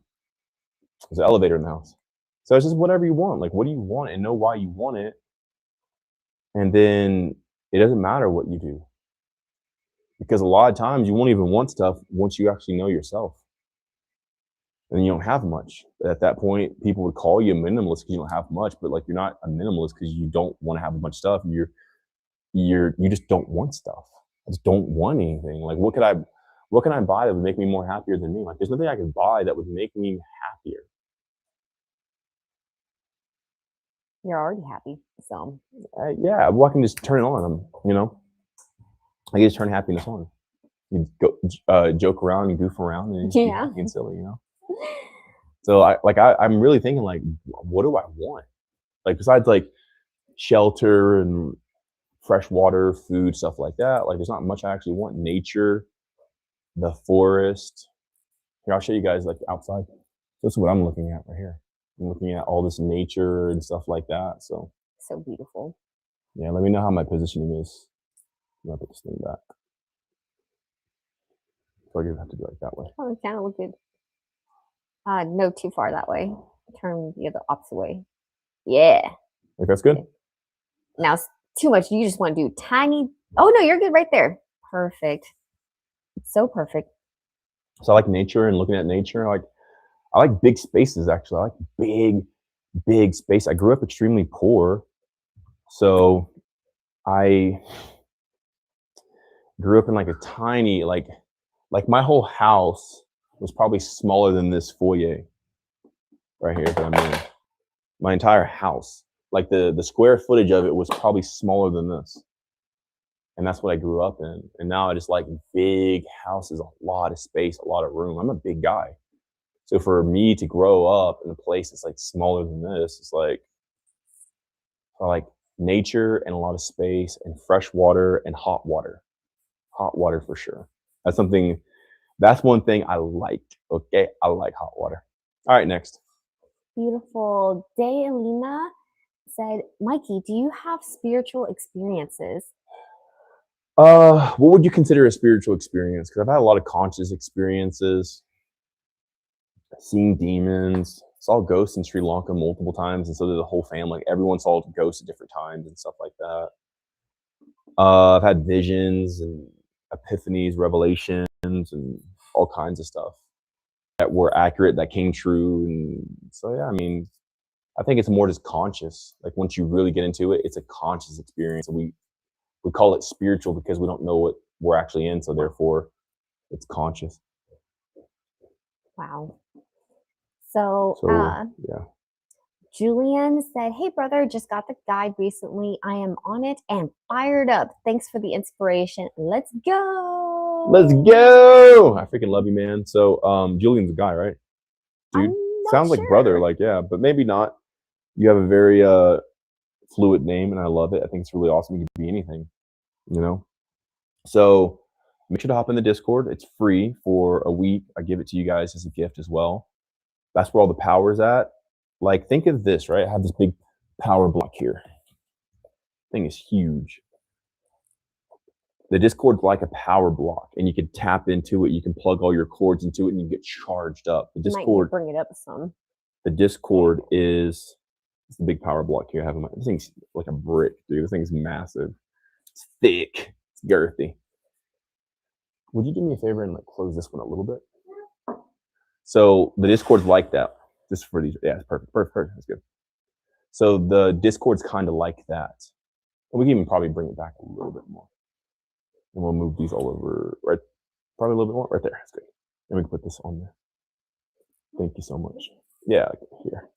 Speaker 1: There's an elevator in the house. So it's just whatever you want. Like, what do you want, and know why you want it. And then it doesn't matter what you do, because a lot of times you won't even want stuff once you actually know yourself. And you don't have much. At that point, people would call you a minimalist because you don't have much, but like you're not a minimalist because you don't want to have much stuff. You just don't want stuff. I just don't want anything. Like what can I buy that would make me more happier than me? Like there's nothing I can buy that would make me happier.
Speaker 2: You're already happy, so.
Speaker 1: Yeah, well, I can just turn it on. You know, I can just turn happiness on. You go joke around, you goof around, and you
Speaker 2: Yeah.
Speaker 1: get silly, you know. So I'm really thinking like, what do I want? Like besides like shelter and fresh water, food, stuff like that. Like there's not much I actually want. Nature, the forest. Here, I'll show you guys like outside. This is what I'm looking at right here. I'm looking at all this nature and stuff like that. So
Speaker 2: beautiful.
Speaker 1: Yeah, let me know how my positioning is. I'm gonna put this thing back. So I have to do it that way.
Speaker 2: Oh, it kind of look good. No, too far that way. Turn the other opposite way. Yeah.
Speaker 1: Like that's good?
Speaker 2: Now it's too much. You just want to do tiny. Oh, no, you're good right there. Perfect. It's so perfect.
Speaker 1: So I like nature and looking at nature. I like big spaces, actually. I like big space. I grew up extremely poor. So I grew up in like a tiny, like my whole house was probably smaller than this foyer right here that I'm in. My entire house, like the square footage of it was probably smaller than this. And that's what I grew up in. And now I just like big houses, a lot of space, a lot of room. I'm a big guy. So for me to grow up in a place that's like smaller than this, it's like, I like nature and a lot of space and fresh water and hot water. Hot water for sure. That's one thing I liked. Okay, I like hot water. All right, next.
Speaker 2: Beautiful. Day Alina said, Mikey, do you have spiritual experiences?
Speaker 1: What would you consider a spiritual experience? Because I've had a lot of conscious experiences. Seeing demons, saw ghosts in Sri Lanka multiple times, and so did the whole family. Everyone saw ghosts at different times and stuff like that. I've had visions and epiphanies, revelations, and all kinds of stuff that were accurate, that came true. And so, yeah, I mean, I think it's more just conscious. Like once you really get into it, it's a conscious experience. And we call it spiritual because we don't know what we're actually in. So therefore, it's conscious.
Speaker 2: Wow. So
Speaker 1: yeah.
Speaker 2: Julian said, hey, brother, just got the guide recently. I am on it and fired up. Thanks for the inspiration. Let's go.
Speaker 1: Let's go. I freaking love you, man. So Julian's a guy, right? Dude, sounds like brother, like, yeah, but maybe not. You have a very fluid name, and I love it. I think it's really awesome. You can be anything, you know? So make sure to hop in the Discord. It's free for a week. I give it to you guys as a gift as well. That's where all the power's at. Like, think of this, right? I have this big power block here. Thing is huge. The Discord's like a power block, and you can tap into it. You can plug all your cords into it, and you get charged up. The Discord,
Speaker 2: might bring it up some.
Speaker 1: The Discord is the big power block here. I have this thing's like a brick, dude. This thing's massive. It's thick. It's girthy. would you do me a favor and like close this one a little bit? So the Discord's like that. Just for these, yeah, it's perfect. That's good. So the Discord's kind of like that. We can even probably bring it back a little bit more. And we'll move these all over, right? Probably a little bit more, right there. That's good. And we can put this on there. Thank you so much. Yeah, here.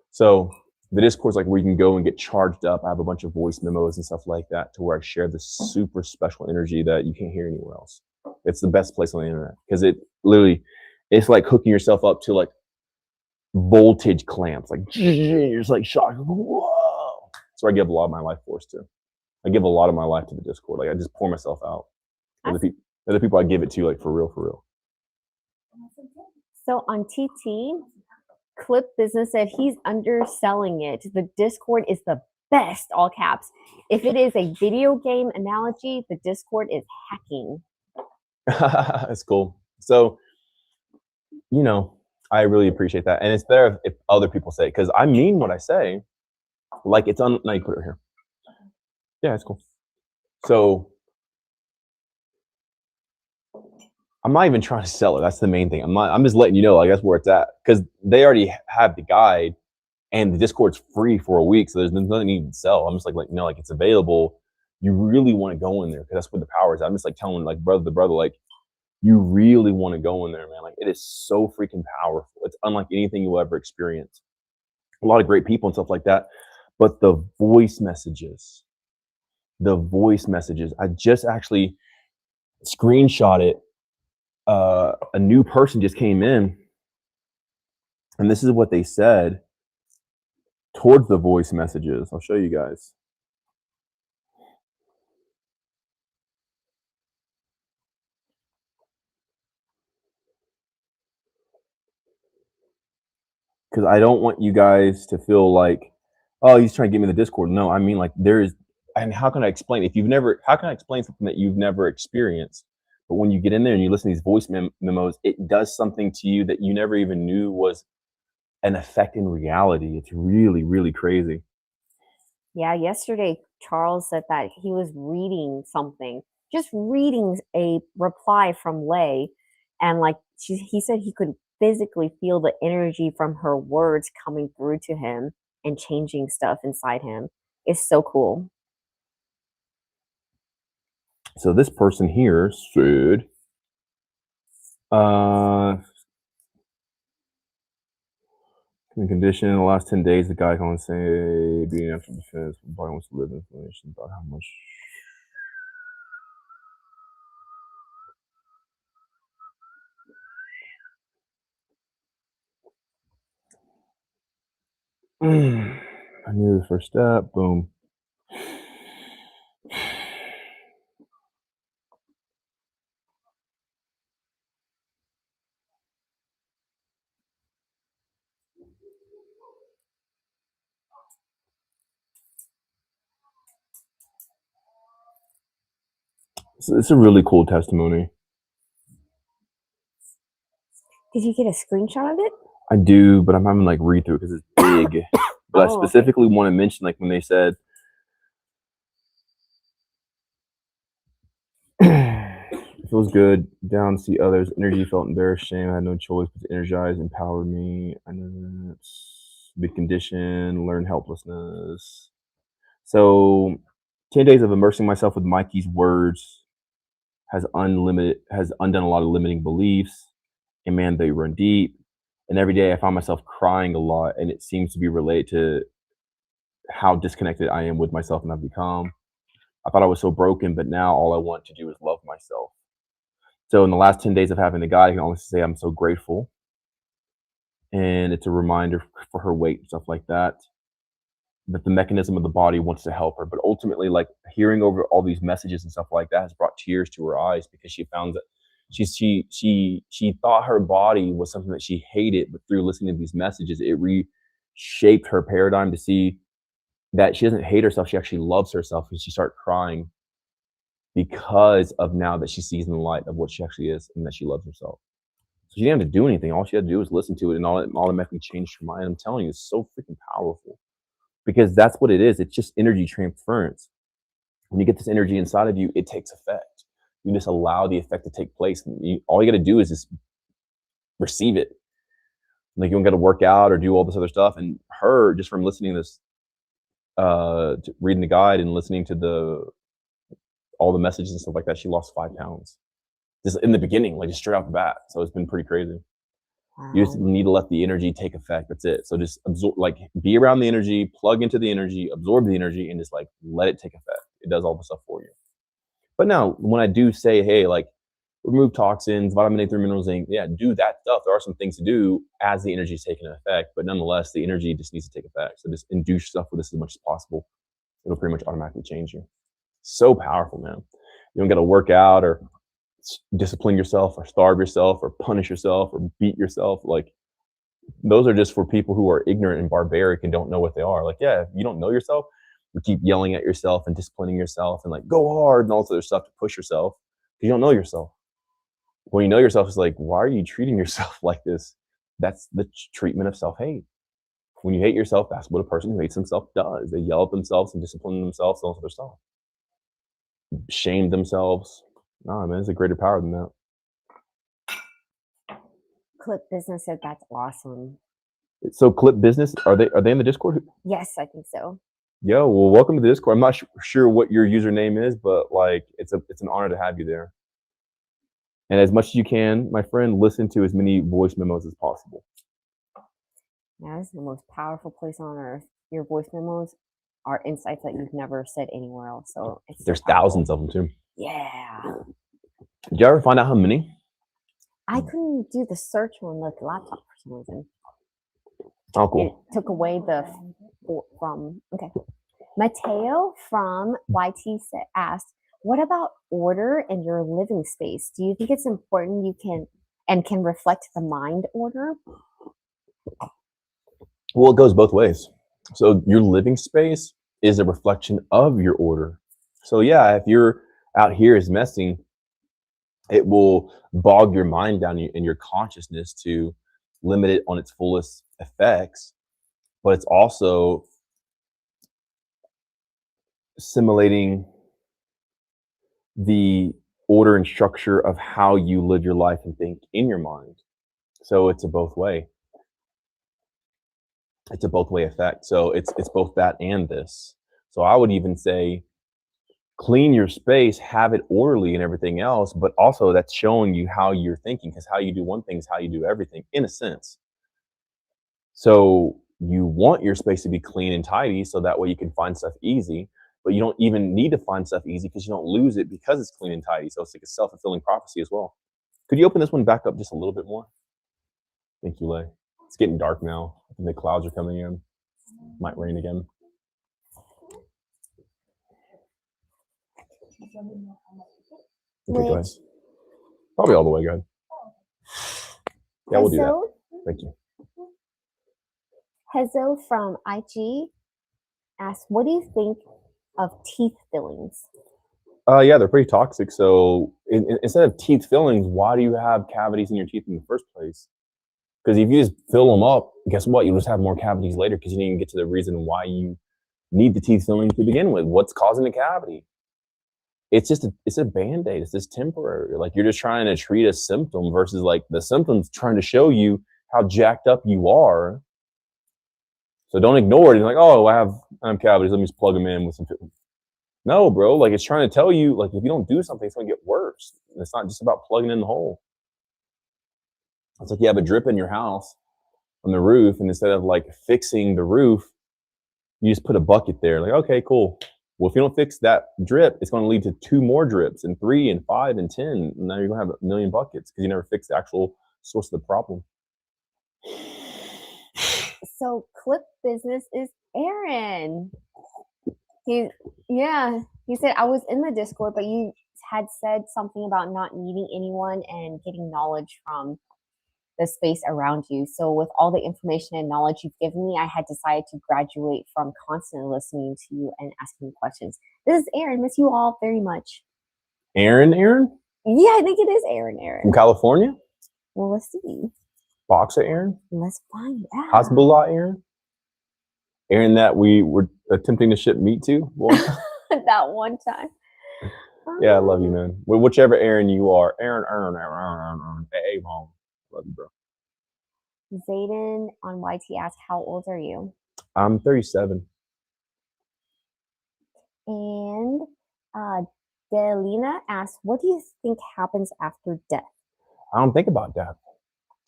Speaker 1: So the Discord's like where you can go and get charged up. I have a bunch of voice memos and stuff like that to where I share this super special energy that you can't hear anywhere else. It's the best place on the internet because it literally, it's like hooking yourself up to like voltage clamps. Like you're just like shocked. Whoa. That's where I give a lot of my life force to. I give a lot of my life to the Discord. Like I just pour myself out. And the people I give it to, like for real, for real.
Speaker 2: So on TT, Clip Business said he's underselling it. The Discord is the best, all caps. If it is a video game analogy, the Discord is hacking.
Speaker 1: That's cool. So, you know, I really appreciate that. And it's better if other people say it, because I mean what I say. Like it's now you put it here. Yeah, it's cool. So I'm not even trying to sell it. That's the main thing. I'm just letting you know, like that's where it's at. Because they already have the guide and the Discord's free for a week. So there's nothing you need to sell. I'm just like, like it's available. You really want to go in there because that's where the power is. I'm just like telling like brother to brother, like you really want to go in there, man. Like it is so freaking powerful. It's unlike anything you'll ever experience. A lot of great people and stuff like that. But the voice messages, I just actually screenshot it. A new person just came in and this is what they said towards the voice messages. I'll show you guys. Because I don't want you guys to feel like, oh, he's trying to get me the Discord. No, I mean like and how can I explain how can I explain something that you've never experienced? But when you get in there and you listen to these voice memos, it does something to you that you never even knew was an effect in reality. It's really, really crazy.
Speaker 2: Yeah, yesterday Charles said that he was reading something, just reading a reply from Lay, and like he said he could physically feel the energy from her words coming through to him and changing stuff inside him. It's so cool.
Speaker 1: So this person here said, condition in the last 10 days, the guy can say being after defense, body wants to live information about how much. I knew the first step. Boom. So it's a really cool testimony.
Speaker 2: Did you get a screenshot of it?
Speaker 1: I do, but I'm having like read through because it's big. But I specifically want to mention like when they said it feels good down to see others. Energy felt embarrassed, shame. I had no choice but to energize, empowered me. I know that's big condition, learn helplessness. So 10 days of immersing myself with Mikey's words has undone a lot of limiting beliefs. And man, they run deep. And every day I find myself crying a lot, and it seems to be related to how disconnected I am with myself and I've become. I thought I was so broken, but now all I want to do is love myself. So in the last 10 days of having the guy, I can honestly say I'm so grateful. And it's a reminder for her weight and stuff like that the mechanism of the body wants to help her. But ultimately, like hearing over all these messages and stuff like that has brought tears to her eyes because she found that she thought her body was something that she hated, but through listening to these messages, it reshaped her paradigm to see that she doesn't hate herself. She actually loves herself, and she started crying because of now that she sees in the light of what she actually is and that she loves herself. So she didn't have to do anything. All she had to do was listen to it, and all automatically changed her mind. I'm telling you, it's so freaking powerful because that's what it is. It's just energy transference. when you get this energy inside of you, it takes effect. You just allow the effect to take place. And all you got to do is just receive it. Like, you don't got to work out or do all this other stuff. And her, just from listening to this, reading the guide and listening to all the messages and stuff like that, she lost 5 pounds just in the beginning, like just straight off the bat. So it's been pretty crazy.
Speaker 2: Wow.
Speaker 1: You just need to let the energy take effect. That's it. So just absorb, like, be around the energy, plug into the energy, absorb the energy, and just like let it take effect. It does all the stuff for you. But now, when I do say, hey, like, remove toxins, vitamin A3, mineral zinc, yeah, do that stuff. There are some things to do as the energy is taking effect, but nonetheless, the energy just needs to take effect. So just induce stuff with this as much as possible. It'll pretty much automatically change you. So powerful, man. You don't got to work out or discipline yourself or starve yourself or punish yourself or beat yourself. Like, those are just for people who are ignorant and barbaric and don't know what they are. Like, yeah, if you don't know yourself, you keep yelling at yourself and disciplining yourself and like go hard and all this other stuff to push yourself because you don't know yourself. When you know yourself, it's like, why are you treating yourself like this? That's the treatment of self-hate. When you hate yourself, that's what a person who hates himself does. They yell at themselves and discipline themselves and all this other stuff. Shame themselves. Nah, man, there's a greater power than that.
Speaker 2: Clip Business said that's awesome.
Speaker 1: So Clip Business, are they in the Discord?
Speaker 2: Yes, I think so.
Speaker 1: Yo, well, welcome to the Discord. I'm not sure what your username is, but like, it's an honor to have you there. And as much as you can, my friend, listen to as many voice memos as possible.
Speaker 2: Yeah, this is the most powerful place on earth. Your voice memos are insights that you've never said anywhere else. So
Speaker 1: there's thousands of them too.
Speaker 2: Yeah.
Speaker 1: Did you ever find out how many?
Speaker 2: I couldn't do the search on the laptop for some reason.
Speaker 1: Oh, cool.
Speaker 2: It took away okay. Mateo from YT asked, what about order in your living space? Do you think it's important you can reflect the mind order?
Speaker 1: Well, it goes both ways. So your living space is a reflection of your order. So yeah, if you're out here is messing, it will bog your mind down and your consciousness to limit it on its fullest effects. But it's also simulating the order and structure of how you live your life and think in your mind. So it's a both way. It's a both way effect. So it's both that and this. So I would even say clean your space, have it orderly and everything else, but also that's showing you how you're thinking, because how you do one thing is how you do everything in a sense. So you want your space to be clean and tidy so that way you can find stuff easy, but you don't even need to find stuff easy because you don't lose it because it's clean and tidy. So it's like a self-fulfilling prophecy as well. Could you open this one back up just a little bit more? Thank you, Lay. It's getting dark now. I think the clouds are coming in. Might rain again. Okay, go ahead. Probably all the way, go ahead. Yeah, we'll do that. Thank you.
Speaker 2: Hezo from IG asked, what do you think of teeth fillings?
Speaker 1: Yeah, they're pretty toxic. So instead of teeth fillings, why do you have cavities in your teeth in the first place? Because if you just fill them up, guess what? You'll just have more cavities later because you didn't even get to the reason why you need the teeth filling to begin with. What's causing the cavity? It's a Band-Aid. It's just temporary. Like, you're just trying to treat a symptom versus like the symptom's trying to show you how jacked up you are. So don't ignore it. It's like, oh, I have cavities. Let me just plug them in with some. No, bro. Like, it's trying to tell you, like, if you don't do something, it's going to get worse. And it's not just about plugging in the hole. It's like you have a drip in your house on the roof, and instead of like fixing the roof, you just put a bucket there. Like, okay, cool. Well, if you don't fix that drip, it's going to lead to 2 more drips and 3 and 5 and 10. And now you're going to have a million buckets because you never fixed the actual source of the problem.
Speaker 2: So Clip Business is Aaron. He said, I was in the Discord, but you had said something about not needing anyone and getting knowledge from the space around you. So with all the information and knowledge you've given me, I had decided to graduate from constantly listening to you and asking questions. This is Aaron. Miss you all very much.
Speaker 1: Aaron?
Speaker 2: Yeah, I think it is Aaron.
Speaker 1: From California?
Speaker 2: Well, let's see.
Speaker 1: Boxer Aaron?
Speaker 2: Let's find out.
Speaker 1: Hasbullah Aaron? Aaron that we were attempting to ship meat to? Well,
Speaker 2: that one time.
Speaker 1: Yeah, I love you, man. Whichever Aaron you are. Aaron. Hey, mom. Love you, bro.
Speaker 2: Zayden on YT asked, how old are you?
Speaker 1: I'm 37.
Speaker 2: And Delina asked, what do you think happens after death?
Speaker 1: I don't think about death.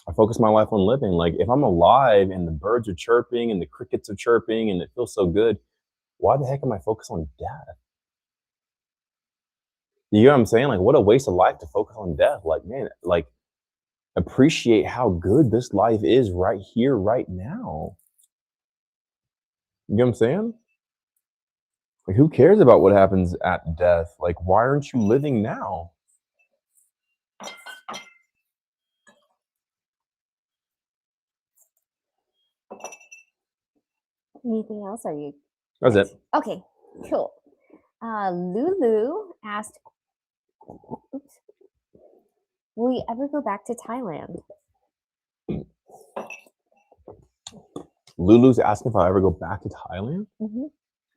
Speaker 1: I focus my life on living. Like, if I'm alive and the birds are chirping and the crickets are chirping and it feels so good, why the heck am I focused on death? You know what I'm saying? Like, what a waste of life to focus on death. Like, man, like, appreciate how good this life is right here, right now. You know what I'm saying? Like, who cares about what happens at death? Like, why aren't you living now?
Speaker 2: Anything else? Are you?
Speaker 1: That's it.
Speaker 2: Okay, cool. Lulu asked, oops, will you ever go back to Thailand?
Speaker 1: Lulu's asking if I ever go back to Thailand.
Speaker 2: Mm-hmm.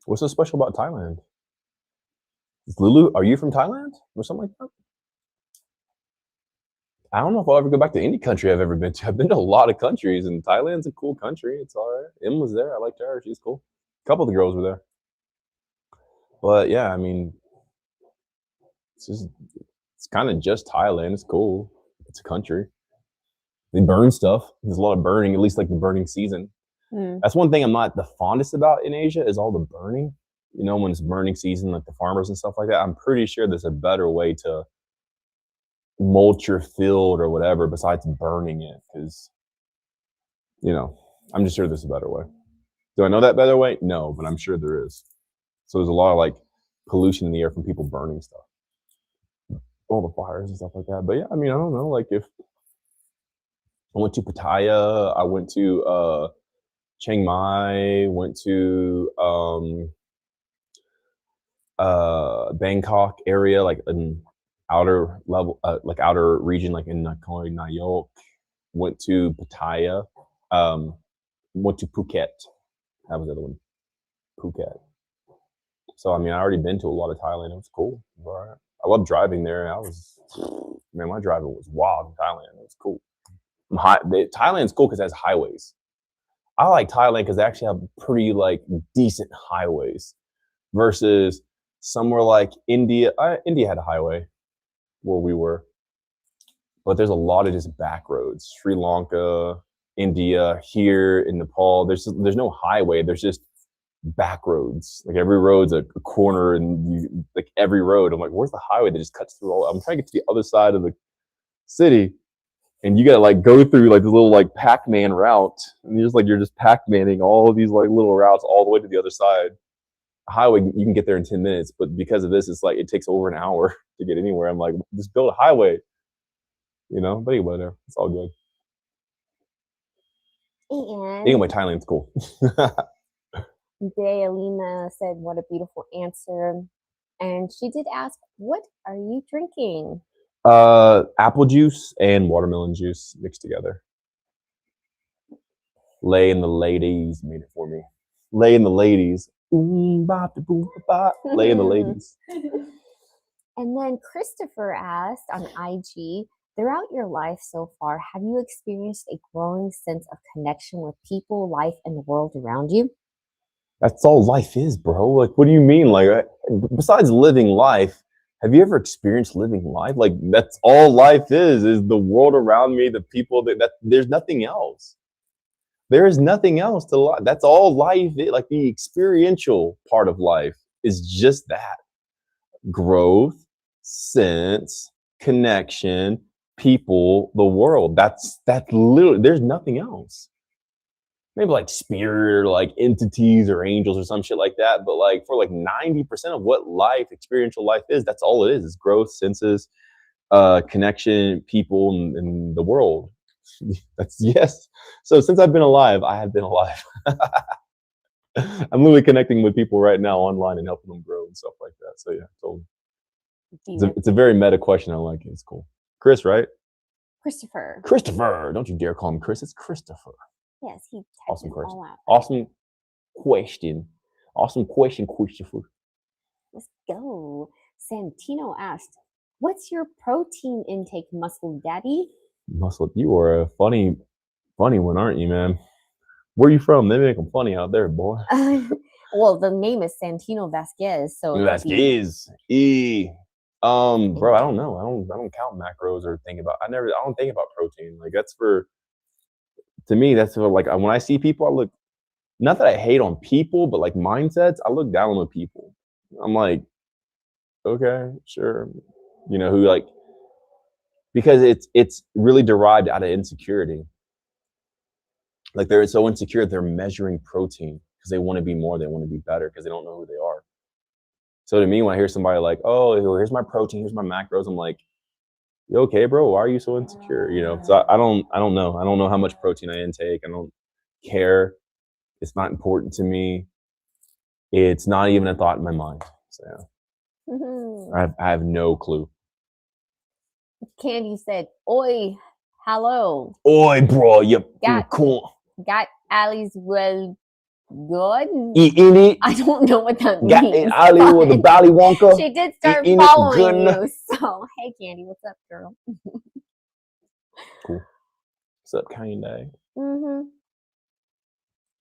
Speaker 1: What's so special about Thailand? Lulu, are you from Thailand or something like that? I don't know if I'll ever go back to any country I've ever been to. I've been to a lot of countries, and Thailand's a cool country. It's all right. Em was there. I liked her. She's cool. A couple of the girls were there. But yeah, I mean, it's kind of just Thailand. It's cool. It's a country. They burn stuff. There's a lot of burning, at least like the burning season. That's one thing I'm not the fondest about in Asia is all the burning. You know, when it's burning season, like the farmers and stuff like that. I'm pretty sure there's a better way to mulch your field or whatever besides burning it, because, you know, I'm just sure there's a better way. Do I know that better way? No, but I'm sure there is. So there's a lot of like pollution in the air from people burning stuff, all the fires and stuff like that. But yeah, I mean, I don't know. Like, if I went to Pattaya, I went to Chiang Mai, went to Bangkok area, like an outer level, like outer region, like in Nakhon Nayok. Went to Pattaya. Went to Phuket. That was the other one, Phuket. So I mean, I already been to a lot of Thailand. It was cool. It was all right. I love driving there. Man, my driving was wild in Thailand. It was cool. Thailand's cool because it has highways. I like Thailand because they actually have pretty like decent highways versus somewhere like India. India had a highway where we were, but there's a lot of just back roads. Sri Lanka, India, here in Nepal, there's no highway. There's just back roads. Like every road's a corner, and like every road, I'm like, where's the highway that just cuts through all? I'm trying to get to the other side of the city, and you gotta like go through like the little like Pac-Man route, and you're just Pac-Manning all of these like little routes all the way to the other side. A highway, you can get there in 10 minutes, but because of this, it's like it takes over an hour to get anywhere. I'm like, just build a highway, you know? But anyway, there, it's all good.
Speaker 2: And
Speaker 1: anyway, Thailand's cool.
Speaker 2: Alina said, what a beautiful answer. And she did ask, what are you drinking?
Speaker 1: Apple juice and watermelon juice mixed together. Lay and the ladies made it for me. Lay and the ladies. Lay and the ladies.
Speaker 2: And then Christopher asked on IG, throughout your life so far, have you experienced a growing sense of connection with people, life, and the world around you?
Speaker 1: That's all life is, bro. Like, what do you mean? Like, besides living life, have you ever experienced living life? Like, that's all life is the world around me, the people that there's nothing else. There is nothing else to life. That's all life is. Like, the experiential part of life is just that. Growth, sense, connection, people, the world. That's literally, there's nothing else. Maybe like spirit or like entities or angels or some shit like that. But like for like 90% of what life, experiential life is, that's all it is growth, senses, connection, people, and the world. That's yes. So since I've been alive, I have been alive. I'm literally connecting with people right now online and helping them grow and stuff like that. So yeah, totally. It's a very meta question. I like it. It's cool. Chris, right? Christopher. Don't you dare call him Chris. It's Christopher.
Speaker 2: Yes, he
Speaker 1: awesome
Speaker 2: question. All out.
Speaker 1: Awesome question. Awesome question, Christopher.
Speaker 2: Let's go. Santino asked, "What's your protein intake, Muscle Daddy?"
Speaker 1: Muscle, you are a funny one, aren't you, man? Where are you from? They make them funny out there, boy.
Speaker 2: Well, the name is Santino Vasquez, so
Speaker 1: Vasquez. Bro, I don't know. I don't count macros or think about. I don't think about protein. Like to me, that's for like when I see people, I look. Not that I hate on people, but like mindsets, I look down on people. I'm like, okay, sure, who like, because it's really derived out of insecurity. Like they're so insecure, they're measuring protein because they want to be more, they want to be better because they don't know who they are. So to me, when I hear somebody like, oh, here's my protein, here's my macros, I'm like, you okay, bro? Why are you so insecure? So I don't know. I don't know how much protein I intake. I don't care. It's not important to me. It's not even a thought in my mind. So I have no clue.
Speaker 2: Candy said, "Oi, hello.
Speaker 1: Oi, bro, you're cool.
Speaker 2: Got Ali's well good.
Speaker 1: Eating it.
Speaker 2: I don't know what that
Speaker 1: Got
Speaker 2: means.
Speaker 1: Ali with the Bally Wonka.
Speaker 2: She did start
Speaker 1: Eating
Speaker 2: following you. So hey, Candy, what's up, girl?
Speaker 1: Cool. What's up, Candy?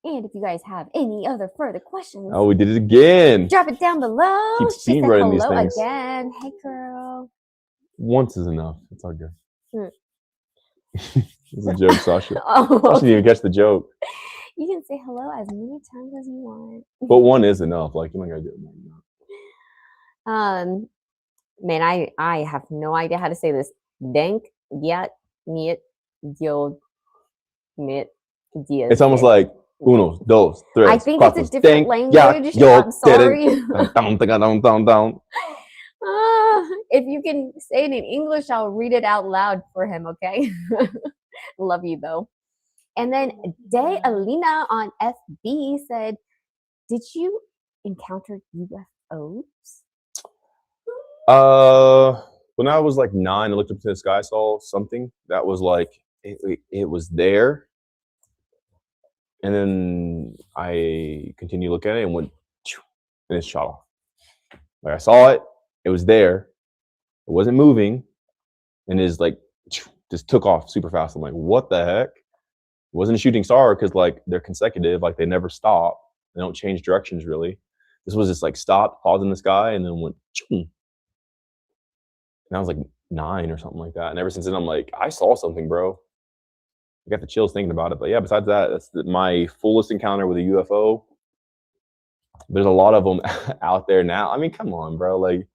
Speaker 2: And if you guys have any other further questions,
Speaker 1: we did it again.
Speaker 2: Drop it down below.
Speaker 1: Keep speed running these things.
Speaker 2: Again. Hey, girl.
Speaker 1: Once is enough. It's all good. It's a joke, Sasha.
Speaker 2: Oh,
Speaker 1: Sasha didn't even catch the joke.
Speaker 2: You can say hello as many times as you want.
Speaker 1: But one is enough. Like, you're not gonna do it more.
Speaker 2: Man, I have no idea how to say this. Denk, yet, niet, yo, mit, diez.
Speaker 1: It's almost like uno, dos, tres.
Speaker 2: I think it's a different language. I'm sorry. If you can say it in English, I'll read it out loud for him, okay? Love you, though. And then Day Alina on FB said, "Did you encounter UFOs?"
Speaker 1: When I was like 9, I looked up to the sky, saw something that was like, it was there. And then I continued looking at it and went, and it shot off. Like I saw it, it was there, it wasn't moving, and it's like just took off super fast. I'm like, what the heck? It wasn't a shooting star because like they're consecutive, like they never stop. They don't change directions really. This was just like stopped, paused in the sky, and then went. And I was like 9 or something like that. And ever since then, I'm like, I saw something, bro. I got the chills thinking about it. But yeah, besides that, that's my fullest encounter with a UFO. There's a lot of them out there now. I mean, come on, bro. Like,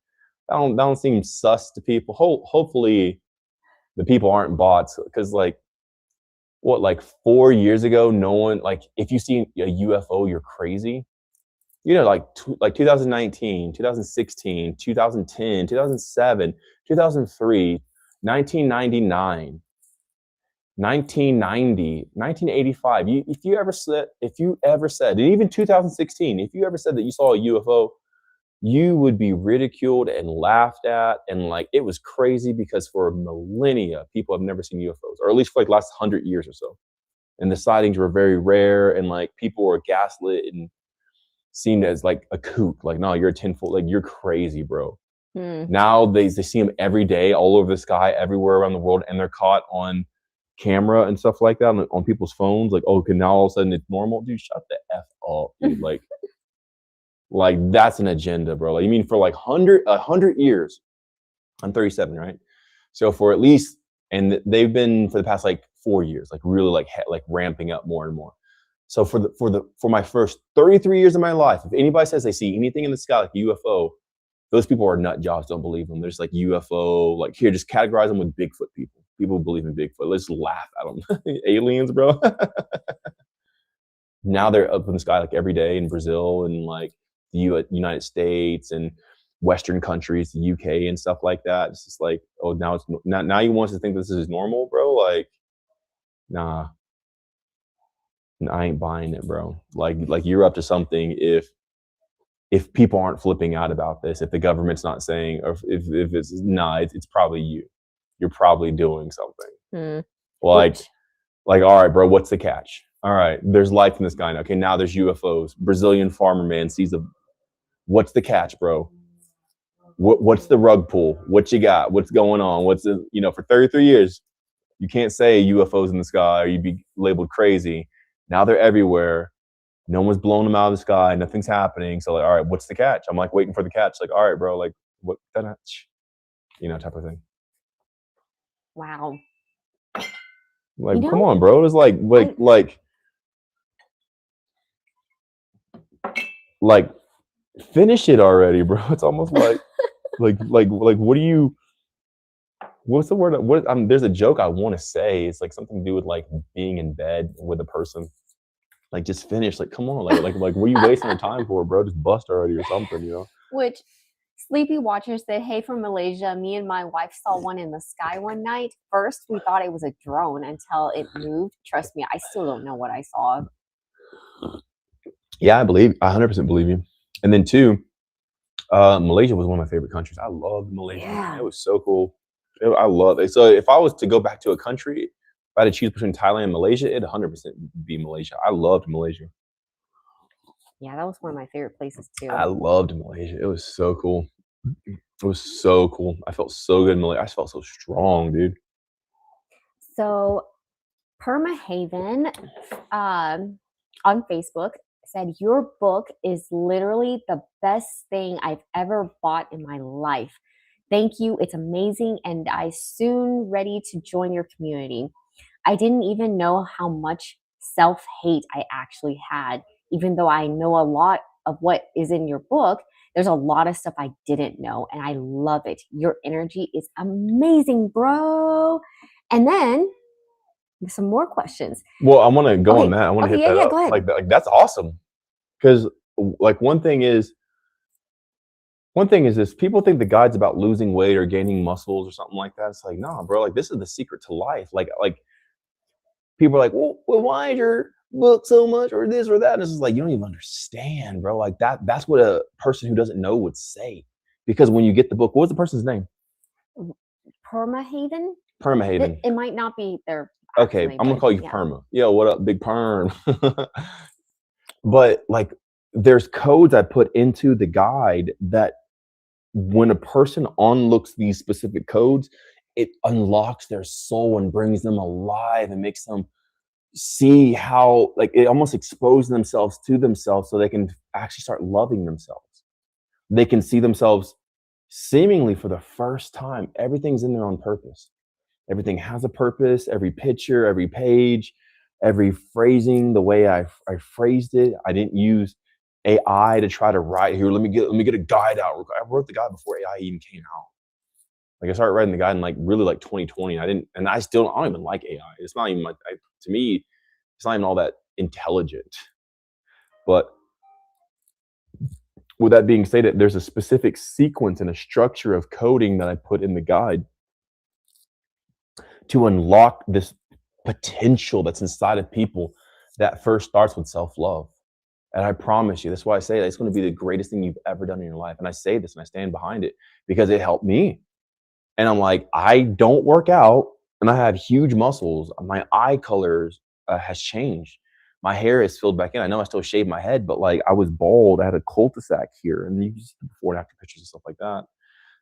Speaker 1: that don't seem sus to people. Hopefully, the people aren't bots. Because, like, what, like 4 years ago, no one, like, if you see a UFO, you're crazy. Like 2019, 2016, 2010, 2007, 2003, 1999. 1990, 1985. If you ever said, and even 2016, if you ever said that you saw a UFO, you would be ridiculed and laughed at, and like it was crazy because for millennia, people have never seen UFOs, or at least for like the last 100 years or so. And the sightings were very rare, and like people were gaslit and seemed as like a kook. Like, no, you're a tinfoil, like you're crazy, bro. Now they see them every day, all over the sky, everywhere around the world, and they're caught on camera and stuff like that on people's phones. Like, oh, okay, now all of a sudden it's normal. Dude, shut the F up, dude. like that's an agenda, bro. Like, you mean for like 100 years? I'm 37, right? So for at least, and they've been for the past like 4 years, like really like ramping up more and more. So for my first 33 years of my life, if anybody says they see anything in the sky like UFO, those people are nut jobs. Don't believe them. There's like UFO, like here, just categorize them with Bigfoot people. People who believe in Bigfoot. Let's laugh at them. Aliens, bro. Now they're up in the sky like every day in Brazil and like the United States and Western countries, the UK and stuff like that. It's just like, oh, now you want us to think this is normal, bro? Like, nah, I ain't buying it, bro. Like you're up to something if people aren't flipping out about this, if the government's not saying, or if it's probably you. You're probably doing something. Like, all right, bro, what's the catch? All right, there's life in the sky now. Okay, now there's UFOs. Brazilian farmer man sees what's the catch, bro? What's the rug pull? What you got? What's going on? What's the, for 33 years, you can't say UFOs in the sky or you'd be labeled crazy. Now they're everywhere. No one's blowing them out of the sky. Nothing's happening. So like, all right, what's the catch? I'm like waiting for the catch. Like, all right, bro, like what the catch? Type of thing.
Speaker 2: Wow.
Speaker 1: Like, come on, bro. It's like finish it already, bro. It's almost like what do you, what's the word? There's a joke I want to say. It's like something to do with like being in bed with a person. Like just finish. Like, come on. Like what are you wasting your time for, bro? Just bust already or something,
Speaker 2: Which Sleepy Watcher said, hey, from Malaysia, me and my wife saw one in the sky one night. First, we thought it was a drone until it moved. Trust me, I still don't know what I saw.
Speaker 1: Yeah, I 100% believe you. And then two, Malaysia was one of my favorite countries. I loved Malaysia. Yeah. It was so cool. I love it. So if I was to go back to a country, if I had to choose between Thailand and Malaysia, it'd 100% be Malaysia. I loved Malaysia.
Speaker 2: Yeah, that was one of my favorite places too.
Speaker 1: I loved Malaysia. It was so cool. It was so cool. I felt so good in Malaysia. I just felt so strong, dude.
Speaker 2: So Permahaven on Facebook said, your book is literally the best thing I've ever bought in my life. Thank you. It's amazing. And I soon ready to join your community. I didn't even know how much self-hate I actually had. Even though I know a lot of what is in your book, there's a lot of stuff I didn't know. And I love it. Your energy is amazing, bro. And then some more questions.
Speaker 1: Well, I want to go on that. I want to hit that up.
Speaker 2: Go ahead.
Speaker 1: Like that's awesome. Because like one thing is this, people think the guide's about losing weight or gaining muscles or something like that. It's like, nah, bro, like this is the secret to life. Like people are like, well, why is your book so much or this or that? And it's just like, you don't even understand, bro. Like that's what a person who doesn't know would say. Because when you get the book, what was the person's name?
Speaker 2: Permahaven?
Speaker 1: Permahaven.
Speaker 2: It might not be their
Speaker 1: okay, name, I'm gonna call you Perma. Yo, what up, big Perm? But like there's codes I put into the guide that when a person unlooks these specific codes, it unlocks their soul and brings them alive and makes them see how, like, it almost exposes themselves to themselves so they can actually start loving themselves. They can see themselves seemingly for the first time. Everything's in there on purpose. Everything has a purpose. Every picture, every page, every phrasing, the way I phrased it. I didn't use AI to try to write here. Let me get a guide out. I wrote the guide before AI even came out. Like I started writing the guide in like 2020. I don't even like AI. It's not even like, to me, it's not even all that intelligent. But with that being stated, there's a specific sequence and a structure of coding that I put in the guide to unlock this potential that's inside of people that first starts with self-love. And I promise you, that's why I say that it's going to be the greatest thing you've ever done in your life. And I say this and I stand behind it because it helped me. And I'm like, I don't work out and I have huge muscles. My eye colors has changed. My hair is filled back in. I know I still shave my head, but like I was bald. I had a cul-de-sac here, and you can see before and after pictures and stuff like that.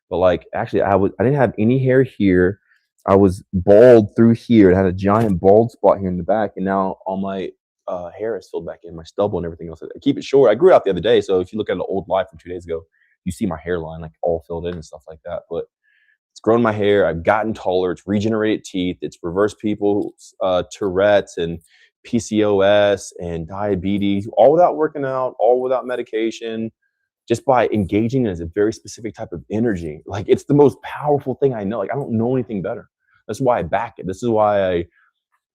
Speaker 1: But like, actually, I didn't have any hair here. I was bald through here. It had a giant bald spot here in the back, and now all my hair is filled back in, my stubble and everything else. I keep it short. I grew it out the other day, so if you look at an old live from 2 days ago, you see my hairline like all filled in and stuff like that. But it's grown my hair. I've gotten taller. It's regenerated teeth. It's reversed people's Tourette's and PCOS and diabetes, all without working out, all without medication, just by engaging in a very specific type of energy. Like, it's the most powerful thing I know. Like, I don't know anything better. That's why I back it. This is why I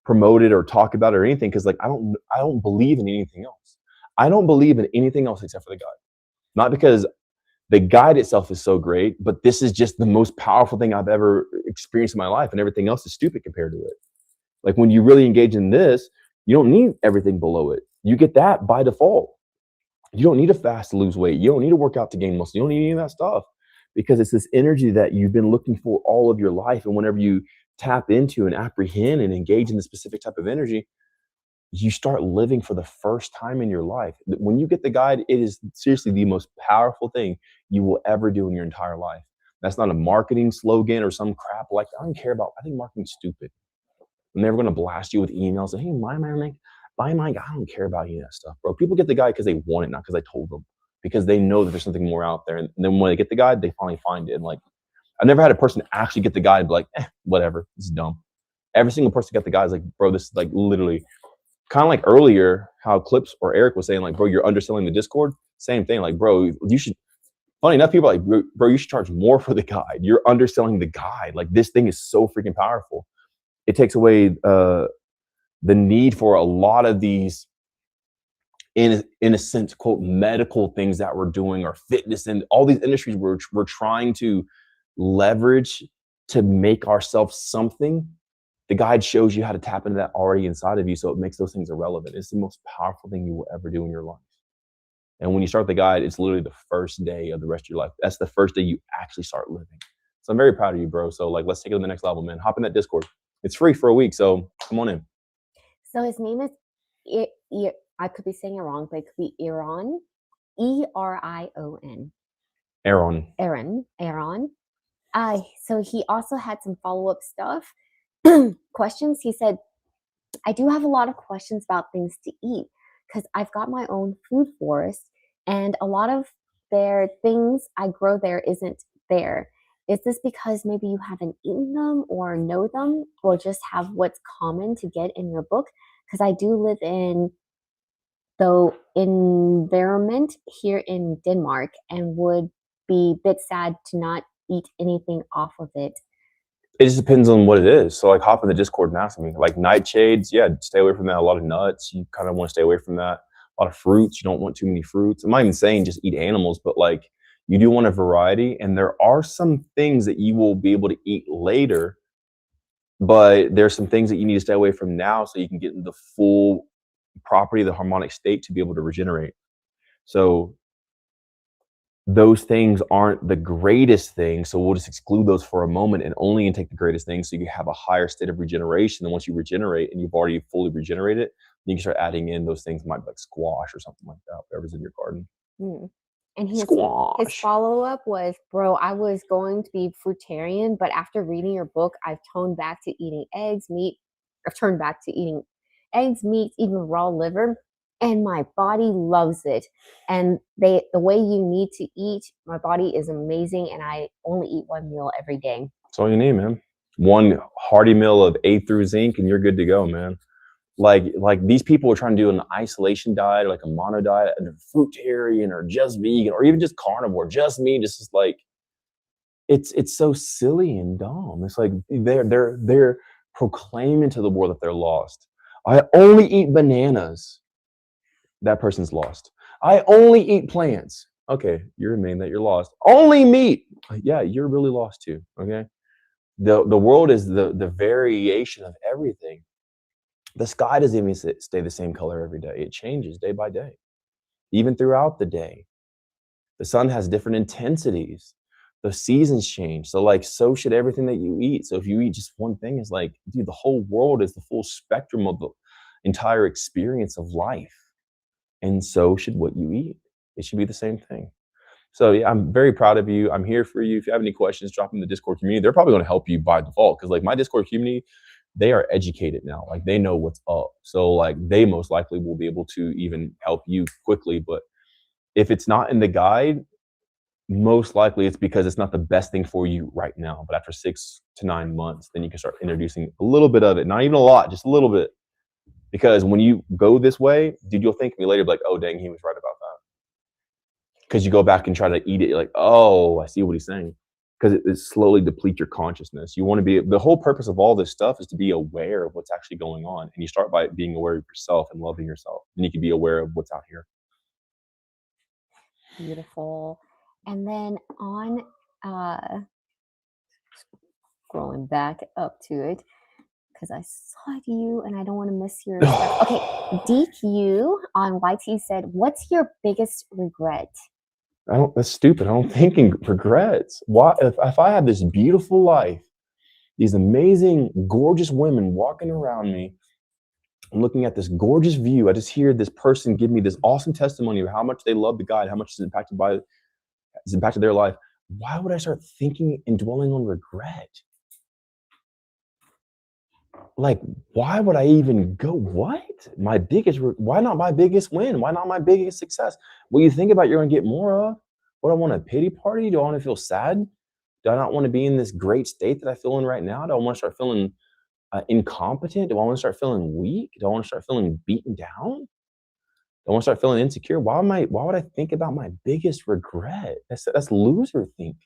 Speaker 1: promote it or talk about it or anything, because like I don't believe in anything else. I don't believe in anything else except for the guide. Not because the guide itself is so great, but this is just the most powerful thing I've ever experienced in my life, and everything else is stupid compared to it. Like, when you really engage in this, you don't need everything below it. You get that by default. You don't need to fast to lose weight. You don't need to work out to gain muscle. You don't need any of that stuff, because it's this energy that you've been looking for all of your life. And whenever you tap into and apprehend and engage in the specific type of energy, you start living for the first time in your life. When you get the guide, it is seriously the most powerful thing you will ever do in your entire life. That's not a marketing slogan or some crap like that. I don't care about, I think marketing's stupid. I'm never going to blast you with emails saying, hey, buy my guide. I don't care about any of that stuff, bro. People get the guide because they want it, not because I told them, because they know that there's something more out there. And then when they get the guide, they finally find it. And like, I never had a person actually get the guide, be like, whatever, it's dumb. Every single person got the guide is like, bro, this is like literally kind of like earlier how Clips or Eric was saying, like, bro, you're underselling the Discord. Same thing. Like, bro, you should, funny enough, people are like, bro, you should charge more for the guide. You're underselling the guide. Like, this thing is so freaking powerful. It takes away the need for a lot of these, in a sense, quote, medical things that we're doing, or fitness, and all these industries we're trying to leverage to make ourselves something. The guide shows you how to tap into that already inside of you, so it makes those things irrelevant. It's the most powerful thing you will ever do in your life. And when you start the guide, it's literally the first day of the rest of your life. That's the first day you actually start living. So I'm very proud of you, bro. So like, let's take it to the next level, man. Hop in that Discord. It's free for a week, so come on in.
Speaker 2: So his name is, I could be saying it wrong, but it could be Aaron, E-R-I-O-N. Aaron. So he also had some follow-up stuff. Questions. He said, I do have a lot of questions about things to eat because I've got my own food forest, and a lot of their things I grow there isn't there. Is this because maybe you haven't eaten them or know them, or just have what's common to get in your book? Because I do live in the environment here in Denmark and would be a bit sad to not eat anything off of it.
Speaker 1: It just depends on what it is. So like, hop in the Discord and ask me. Like nightshades, yeah, stay away from that. A lot of nuts, you kind of want to stay away from that. A lot of fruits, you don't want too many fruits. I'm not even saying just eat animals, but like, you do want a variety. And there are some things that you will be able to eat later, but there's some things that you need to stay away from now so you can get in the full property of the harmonic state to be able to regenerate. So those things aren't the greatest things, so we'll just exclude those for a moment and only intake the greatest things, so you have a higher state of regeneration. And once you regenerate and you've already fully regenerated, you can start adding in those things, might be like squash or something like that, whatever's in your garden.
Speaker 2: And his follow-up was, bro, I was going to be fruitarian, but after reading your book, I've turned back to eating eggs, meat. I've turned back to eating eggs, meat, even raw liver, and my body loves it. And the way you need to eat, my body is amazing, and I only eat one meal every day.
Speaker 1: That's all you need, man. One hearty meal of A through zinc, and you're good to go, man. Like these people are trying to do an isolation diet, or like a mono diet, and they're fruitarian or just vegan or even just carnivore, just meat. It's just like, it's so silly and dumb. It's like they're proclaiming to the world that they're lost. I only eat bananas. That person's lost. I only eat plants. Okay, you're admitting that you're lost. Only meat. Yeah, you're really lost too. Okay, the world is the variation of everything. The sky doesn't even stay the same color every day. It changes day by day, even throughout the day. The sun has different intensities. The seasons change. So like, so should everything that you eat. So if you eat just one thing, it's like, dude, the whole world is the full spectrum of the entire experience of life. And so should what you eat. It should be the same thing. So yeah, I'm very proud of you. I'm here for you. If you have any questions, drop them in the Discord community. They're probably going to help you by default, because like my Discord community, they are educated now. Like they know what's up. So like they most likely will be able to even help you quickly. But if it's not in the guide, most likely it's because it's not the best thing for you right now. But after 6 to 9 months, then you can start introducing a little bit of it. Not even a lot, just a little bit. Because when you go this way, dude, you'll thank me later, like, oh, dang, he was right about that. Because you go back and try to eat it, you're like, oh, I see what he's saying. Because it slowly depletes your consciousness. You want to be, the whole purpose of all this stuff is to be aware of what's actually going on. And you start by being aware of yourself and loving yourself. And you can be aware of what's out here.
Speaker 2: Beautiful. And then on, scrolling back up to it, because I saw you and I don't want to miss your stuff. Okay, DQ on YT said, what's your biggest regret?
Speaker 1: That's stupid. I don't think in regrets. Why, if I had this beautiful life, these amazing, gorgeous women walking around me, I'm looking at this gorgeous view. I just hear this person give me this awesome testimony of how much they love the guide, how much it's impacted their life. Why would I start thinking and dwelling on regret? Like, why would I even go? What? Why not my biggest win? Why not my biggest success? What you think about, you're gonna get more of. What, I want a pity party? Do I want to feel sad? Do I not want to be in this great state that I feel in right now? Do I want to start feeling incompetent? Do I want to start feeling weak? Do I want to start feeling beaten down? Do I want to start feeling insecure? Why would I think about my biggest regret? That's loser think.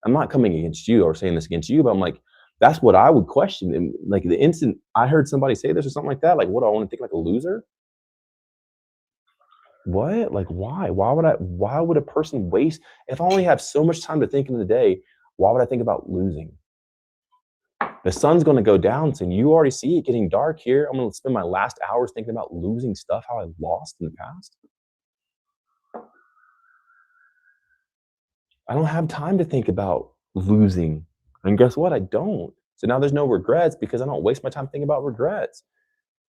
Speaker 1: I'm not coming against you or saying this against you, but I'm like, that's what I would question. And like the instant I heard somebody say this or something like that, like, what, do I want to think like a loser? What? Like, why? Why would a person waste, if I only have so much time to think in the day, why would I think about losing? The sun's going to go down soon. You already see it getting dark here. I'm going to spend my last hours thinking about losing stuff, how I lost in the past. I don't have time to think about losing. And guess what? I don't. So now there's no regrets because I don't waste my time thinking about regrets.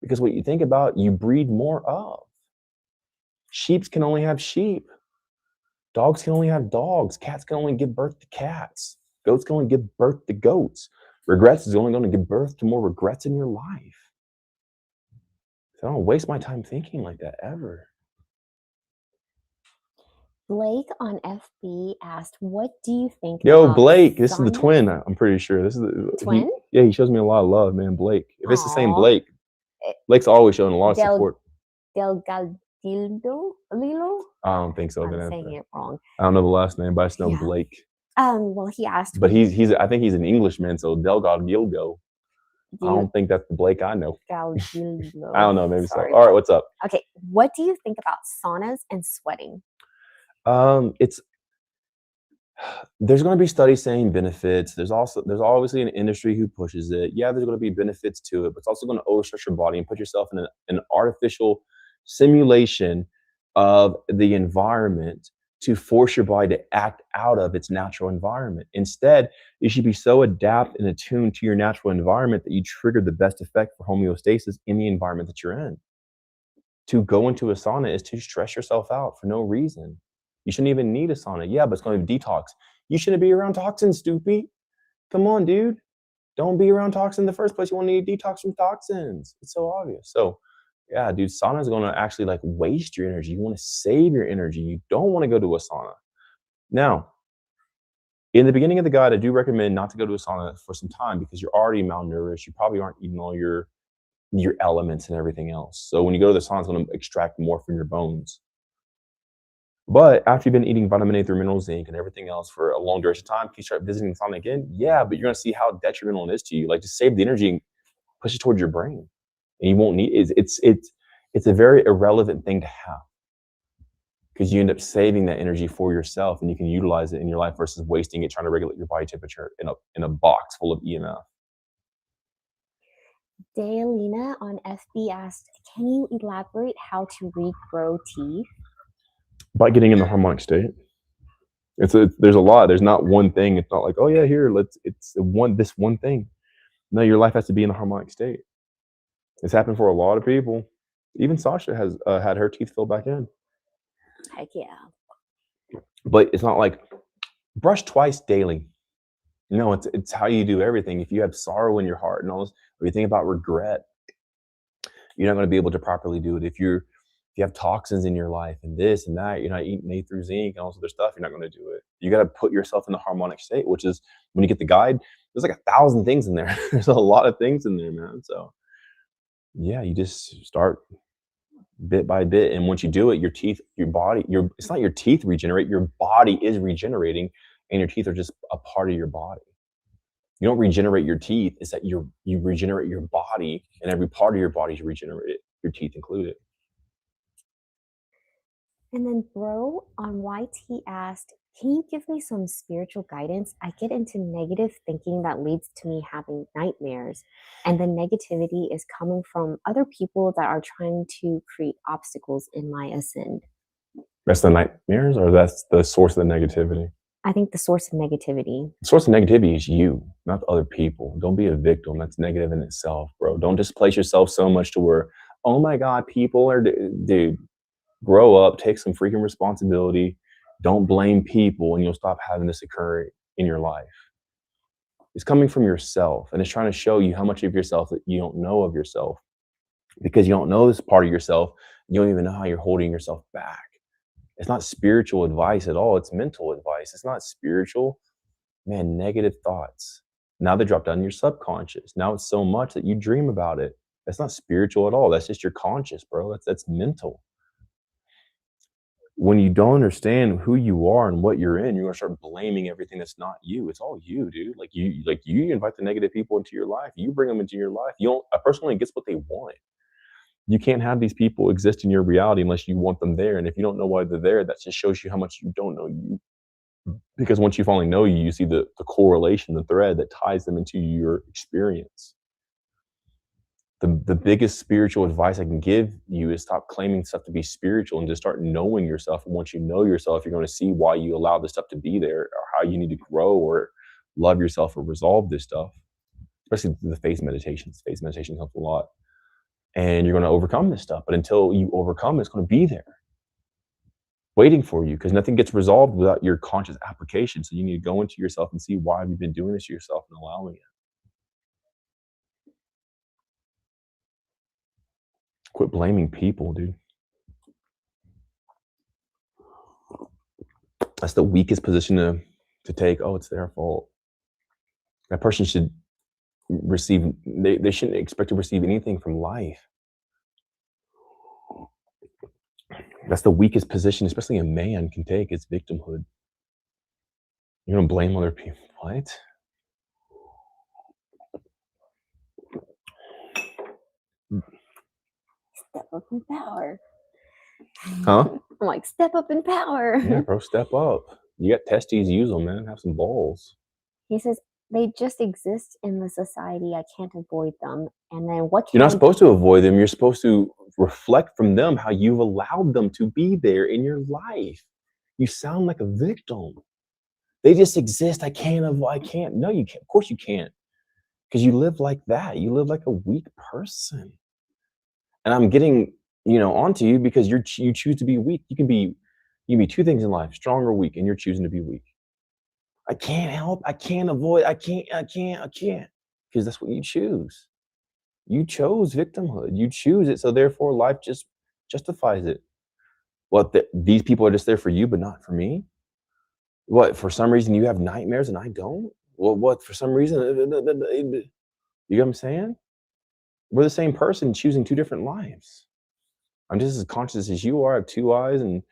Speaker 1: Because what you think about, you breed more of. Sheep can only have sheep. Dogs can only have dogs. Cats can only give birth to cats. Goats can only give birth to goats. Regrets is only going to give birth to more regrets in your life. So I don't waste my time thinking like that ever.
Speaker 2: Blake on FB asked, what do you think
Speaker 1: Yo,
Speaker 2: about
Speaker 1: Blake, this is the
Speaker 2: saunas?
Speaker 1: twin, I'm pretty sure. This is the
Speaker 2: Twin?
Speaker 1: he shows me a lot of love, man, Blake. If it's the same
Speaker 2: Aw.
Speaker 1: Blake, Blake's always showing a lot of support.
Speaker 2: Lilo?
Speaker 1: I don't think so.
Speaker 2: I'm saying it wrong.
Speaker 1: I don't know the last name, but I just know
Speaker 2: Yeah.
Speaker 1: Blake.
Speaker 2: Well, he asked.
Speaker 1: But I think he's an Englishman, so Delgado Gilgo. I don't think that's the Blake I know. I don't know, maybe so. All right, what's up?
Speaker 2: Okay, what do you think about saunas and sweating?
Speaker 1: There's going to be studies saying benefits. There's obviously an industry who pushes it. Yeah, there's going to be benefits to it, but it's also going to overstress your body and put yourself in an artificial simulation of the environment to force your body to act out of its natural environment. Instead, you should be so adapt and attuned to your natural environment that you trigger the best effect for homeostasis in the environment that you're in. To go into a sauna is to stress yourself out for no reason. You shouldn't even need a sauna. Yeah, but it's going to be detox. You shouldn't be around toxins, stupid. Come on, dude. Don't be around toxins in the first place. You want to detox from toxins. It's so obvious. So, yeah, dude, sauna is going to actually like waste your energy. You want to save your energy. You don't want to go to a sauna. Now, in the beginning of the guide, I do recommend not to go to a sauna for some time because you're already malnourished. You probably aren't eating all your elements and everything else. So when you go to the sauna, it's going to extract more from your bones. But after you've been eating vitamin A through mineral zinc and everything else for a long duration of time, can you start visiting the sauna again? Yeah, but you're going to see how detrimental it is to you. Like, just save the energy and push it towards your brain. And you won't need it's a very irrelevant thing to have because you end up saving that energy for yourself and you can utilize it in your life versus wasting it trying to regulate your body temperature in a box full of EMF.
Speaker 2: Daylina on FB asked, can you elaborate how to regrow teeth?
Speaker 1: By getting in the harmonic state. There's a lot. There's not one thing. It's not like, oh yeah, here, this one thing. No, your life has to be in the harmonic state. It's happened for a lot of people. Even Sasha has had her teeth filled back in.
Speaker 2: Heck yeah.
Speaker 1: But it's not like brush twice daily. No, it's how you do everything. If you have sorrow in your heart and all this, or you think about regret, you're not going to be able to properly do it. If you have toxins in your life and this and that, you're not eating A through zinc and all this other stuff, you're not going to do it. You got to put yourself in the harmonic state, which is when you get the guide, there's like 1,000 things in there. There's a lot of things in there, man. So yeah, you just start bit by bit. And once you do it, it's not your teeth regenerate, your body is regenerating and your teeth are just a part of your body. You don't regenerate your teeth, it's that you regenerate your body and every part of your body is regenerated, your teeth included.
Speaker 2: And then Bro on YT asked, can you give me some spiritual guidance? I get into negative thinking that leads to me having nightmares. And the negativity is coming from other people that are trying to create obstacles in my ascend.
Speaker 1: That's the nightmares, or that's the source of the negativity?
Speaker 2: I think the source of negativity.
Speaker 1: The source of negativity is you, not other people. Don't be a victim. That's negative in itself, bro. Don't displace yourself so much to where Oh my God, people are, dude, grow up, take some freaking responsibility. Don't blame people, and you'll stop having this occur in your life. It's coming from yourself, and it's trying to show you how much of yourself that you don't know of yourself, because you don't know this part of yourself. You don't even know how you're holding yourself back. It's not spiritual advice at all. It's mental advice. It's not spiritual. Man, negative thoughts. Now they drop down in your subconscious. Now it's so much that you dream about it. That's not spiritual at all. That's just your conscious, bro. That's mental. When you don't understand who you are and what you're in, you're gonna start blaming everything that's not you. It's all you, dude. You invite the negative people into your life. You bring them into your life. You don't. A person only gets what they want. You can't have these people exist in your reality unless you want them there. And if you don't know why they're there, that just shows you how much you don't know you. Because once you finally know you, you see the correlation, the thread that ties them into your experience. The biggest spiritual advice I can give you is stop claiming stuff to be spiritual and just start knowing yourself. And once you know yourself, you're going to see why you allow this stuff to be there, or how you need to grow or love yourself or resolve this stuff, especially the phase meditations. Phase meditation helps a lot. And you're going to overcome this stuff. But until you overcome it, it's going to be there waiting for you, because nothing gets resolved without your conscious application. So you need to go into yourself and see why you've been doing this to yourself and allowing it. Quit blaming people, dude. That's the weakest position to take. Oh, it's their fault. That person should receive, they shouldn't expect to receive anything from life. That's the weakest position, especially a man can take, is victimhood. You're gonna blame other people. What?
Speaker 2: Step up in power.
Speaker 1: Huh?
Speaker 2: I'm like, step up in power.
Speaker 1: Yeah, bro, step up. You got testes, use them, man. Have some balls.
Speaker 2: He says, they just exist in the society. I can't avoid them. And then what can
Speaker 1: You're not supposed to avoid them. You're supposed to reflect from them how you've allowed them to be there in your life. You sound like a victim. They just exist. I can't. No, you can't. Of course you can't. Because you live like that. You live like a weak person. And I'm getting, onto you because you choose to be weak. You can be two things in life, strong or weak, and you're choosing to be weak. I can't help. I can't avoid. I can't. Because that's what you choose. You chose victimhood. You choose it. So therefore life just justifies it. What, these people are just there for you, but not for me? What, for some reason you have nightmares and I don't? Well, what, for some reason, you know what I'm saying? We're the same person choosing two different lives. I'm just as conscious as you are. I have two eyes and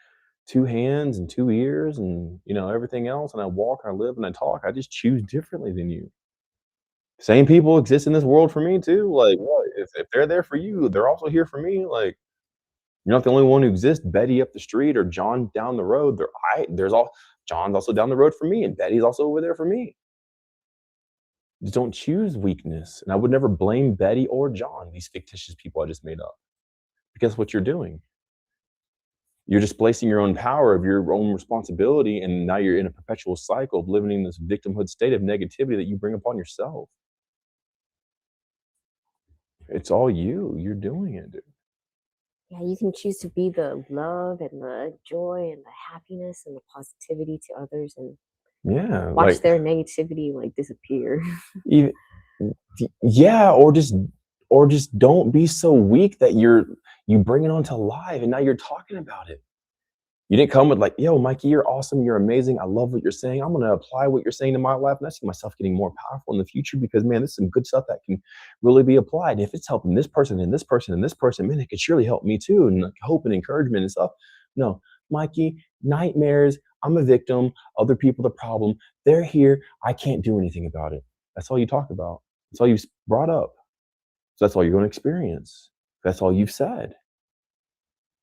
Speaker 1: two hands and two ears and, everything else. And I walk, I live, and I talk. I just choose differently than you. Same people exist in this world for me too. Like, what? If they're there for you, they're also here for me. Like, you're not the only one who exists. Betty up the street or John down the road. John's also down the road for me, and Betty's also over there for me. Just don't choose weakness. And I would never blame Betty or John, these fictitious people I just made up, because what you're doing. You're displacing your own power of your own responsibility, and now you're in a perpetual cycle of living in this victimhood state of negativity that you bring upon yourself. It's all you. You're doing it, dude.
Speaker 2: Yeah, you can choose to be the love and the joy and the happiness and the positivity to others, and watch their negativity disappear.
Speaker 1: Even, or just don't be so weak that you bring it onto live, and now you're talking about it. You didn't come with yo, Mikey, you're awesome, you're amazing, I love what you're saying, I'm gonna apply what you're saying to my life, and I see myself getting more powerful in the future because, man, this is some good stuff that can really be applied. If it's helping this person and this person and this person, man, it could surely help me too, and hope and encouragement and stuff. No, Mikey, nightmares, I'm a victim, other people the problem, they're here, I can't do anything about it. That's all you talk about. That's all you've brought up. So that's all you're going to experience. That's all you've said.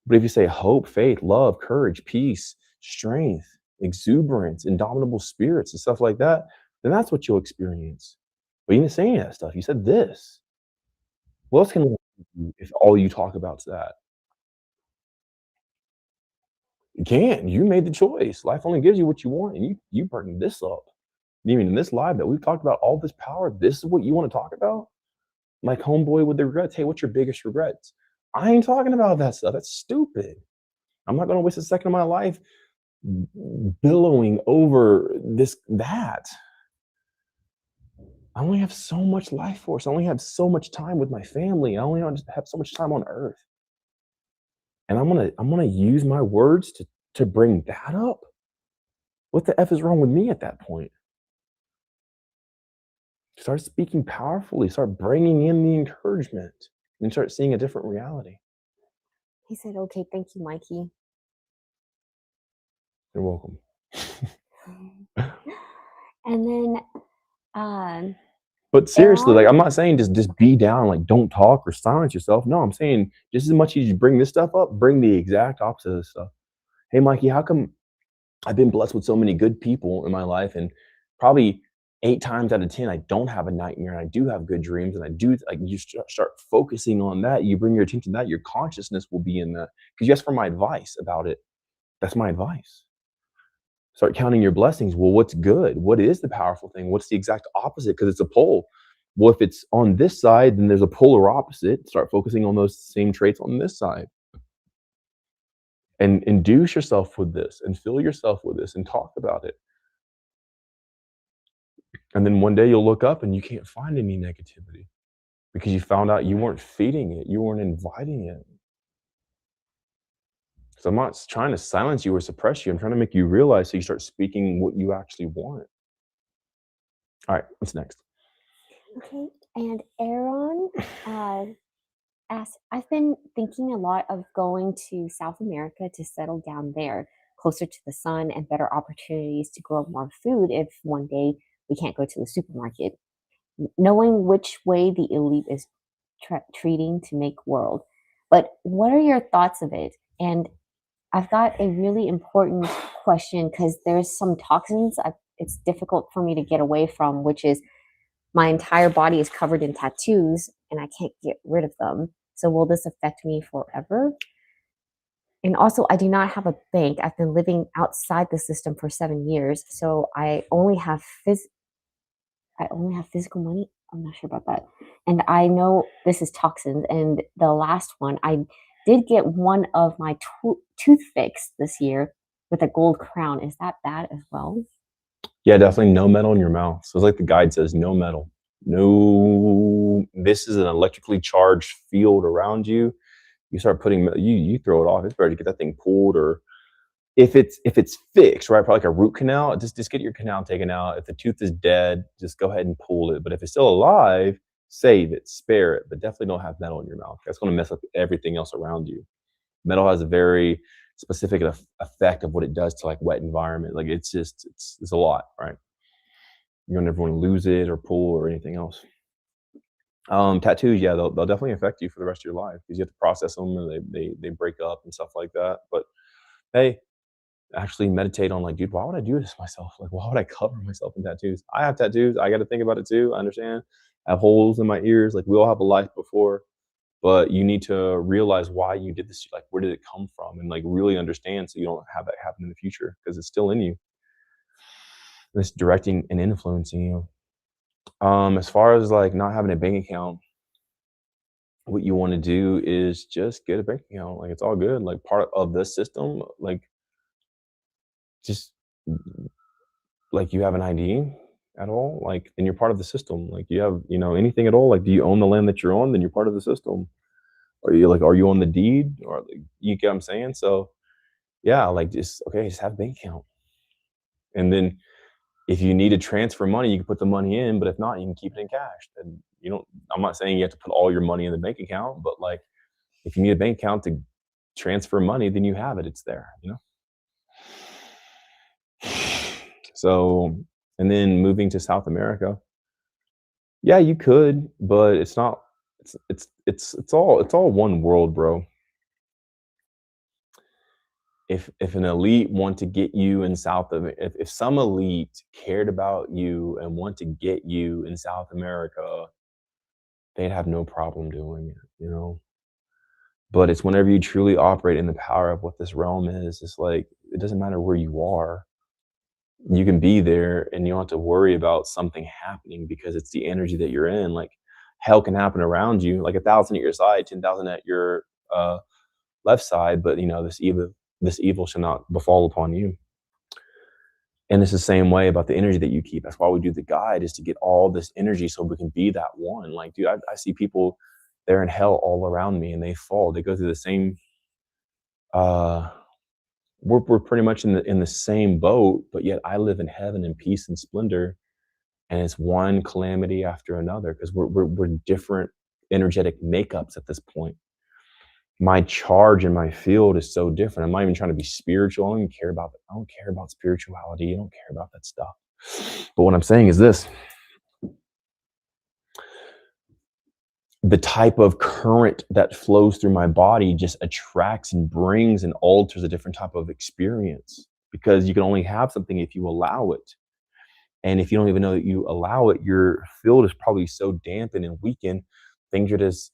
Speaker 1: But if you say hope, faith, love, courage, peace, strength, exuberance, indomitable spirits, and stuff like that, then that's what you'll experience. But you didn't say any of that stuff. You said this. What else can you do if all you talk about is that? You can't. You made the choice. Life only gives you what you want, and you burning this up. Even in this live that we've talked about all this power, this is what you want to talk about? Like homeboy with the regrets. Hey, what's your biggest regrets? I ain't talking about that stuff. That's stupid. I'm not going to waste a second of my life billowing over that. I only have so much life force. I only have so much time with my family. I only have so much time on earth. And I'm gonna use my words to bring that up. What the F is wrong with me at that point? Start speaking powerfully, start bringing in the encouragement, and start seeing a different reality.
Speaker 2: He said, okay, thank you, Mikey.
Speaker 1: You're welcome.
Speaker 2: And then
Speaker 1: but seriously, like, I'm not saying just be down, like, don't talk or silence yourself. No, I'm saying just as much as you bring this stuff up, bring the exact opposite of this stuff. Hey, Mikey, how come I've been blessed with so many good people in my life, and probably 8 times out of 10, I don't have a nightmare, and I do have good dreams, and I do, like, you start focusing on that. You bring your attention to that, your consciousness will be in that. Because you asked for my advice about it. That's my advice. Start counting your blessings. Well, what's good? What is the powerful thing? What's the exact opposite? Because it's a pole. Well, if it's on this side, then there's a polar opposite. Start focusing on those same traits on this side. And induce yourself with this, and fill yourself with this, and talk about it. And then one day you'll look up and you can't find any negativity because you found out you weren't feeding it, you weren't inviting it. So I'm not trying to silence you or suppress you. I'm trying to make you realize so you start speaking what you actually want. All right, what's next?
Speaker 2: Okay, and Aaron asked, I've been thinking a lot of going to South America to settle down there, closer to the sun and better opportunities to grow more food if one day we can't go to the supermarket. Knowing which way the elite is treating to make world. But what are your thoughts of it? And I've got a really important question because there's some toxins it's difficult for me to get away from, which is my entire body is covered in tattoos and I can't get rid of them. So will this affect me forever? And also, I do not have a bank. I've been living outside the system for 7 years, so I only have physical money. I'm not sure about that. And I know this is toxins. And the last one, I did get one of my tooth fixed this year with a gold crown. Is that bad as well?
Speaker 1: Yeah, definitely no metal in your mouth. So it's like the guide says, no metal. No, this is an electrically charged field around you. You start putting, you throw it off. It's better to get that thing pulled, or if it's fixed, right? Probably like a root canal, just get your canal taken out. If the tooth is dead, just go ahead and pull it. But if it's still alive, save it, spare it, but definitely don't have metal in your mouth. That's going to mess up everything else around you. Metal has a very specific effect of what it does to like wet environment. Like it's a lot, right? You don't ever want to lose it or pull or anything else. Tattoos, yeah, they'll definitely affect you for the rest of your life because you have to process them and they break up and stuff like that. But hey, actually meditate on like, dude, why would I do this myself? Like, why would I cover myself in tattoos? I have tattoos. I got to think about it too. I understand. I have holes in my ears. Like, we all have a life before, but you need to realize why you did this. Like, where did it come from? And like really understand so you don't have that happen in the future because it's still in you. And it's directing and influencing you. As far as like not having a bank account, what you want to do is just get a bank account. Like, it's all good. Like, part of the system, like, just like, you have an ID at all, like, then you're part of the system. Like, you have, anything at all, like, do you own the land that you're on? Then you're part of the system. Are you on the deed? Or, like, you get what I'm saying? So yeah, like, just have a bank account. And then if you need to transfer money, you can put the money in, but if not, you can keep it in cash. And I'm not saying you have to put all your money in the bank account, but like, if you need a bank account to transfer money, then you have it. It's there, So, and then moving to South America, yeah, you could, but it's not. It's all one world, bro. If an elite want to get you in South America, if some elite cared about you and want to get you in South America, they'd have no problem doing it, But it's whenever you truly operate in the power of what this realm is, it's like, it doesn't matter where you are. You can be there and you don't have to worry about something happening because it's the energy that you're in. Like, hell can happen around you, like 1,000 at your side, 10,000 at your left side, but this evil shall not befall upon you. And it's the same way about the energy that you keep. That's why we do the guide, is to get all this energy so we can be that one. Like, dude, I see people, they're in hell all around me and they fall. They go through the same, we're pretty much in the same boat, but yet I live in heaven in peace and splendor. And it's one calamity after another, because we're different energetic makeups at this point. My charge and my field is so different. I'm not even trying to be spiritual. I don't care about spirituality. I don't care about that stuff. But what I'm saying is this: the type of current that flows through my body just attracts and brings and alters a different type of experience, because you can only have something if you allow it. And if you don't even know that you allow it, your field is probably so dampened and weakened, things are just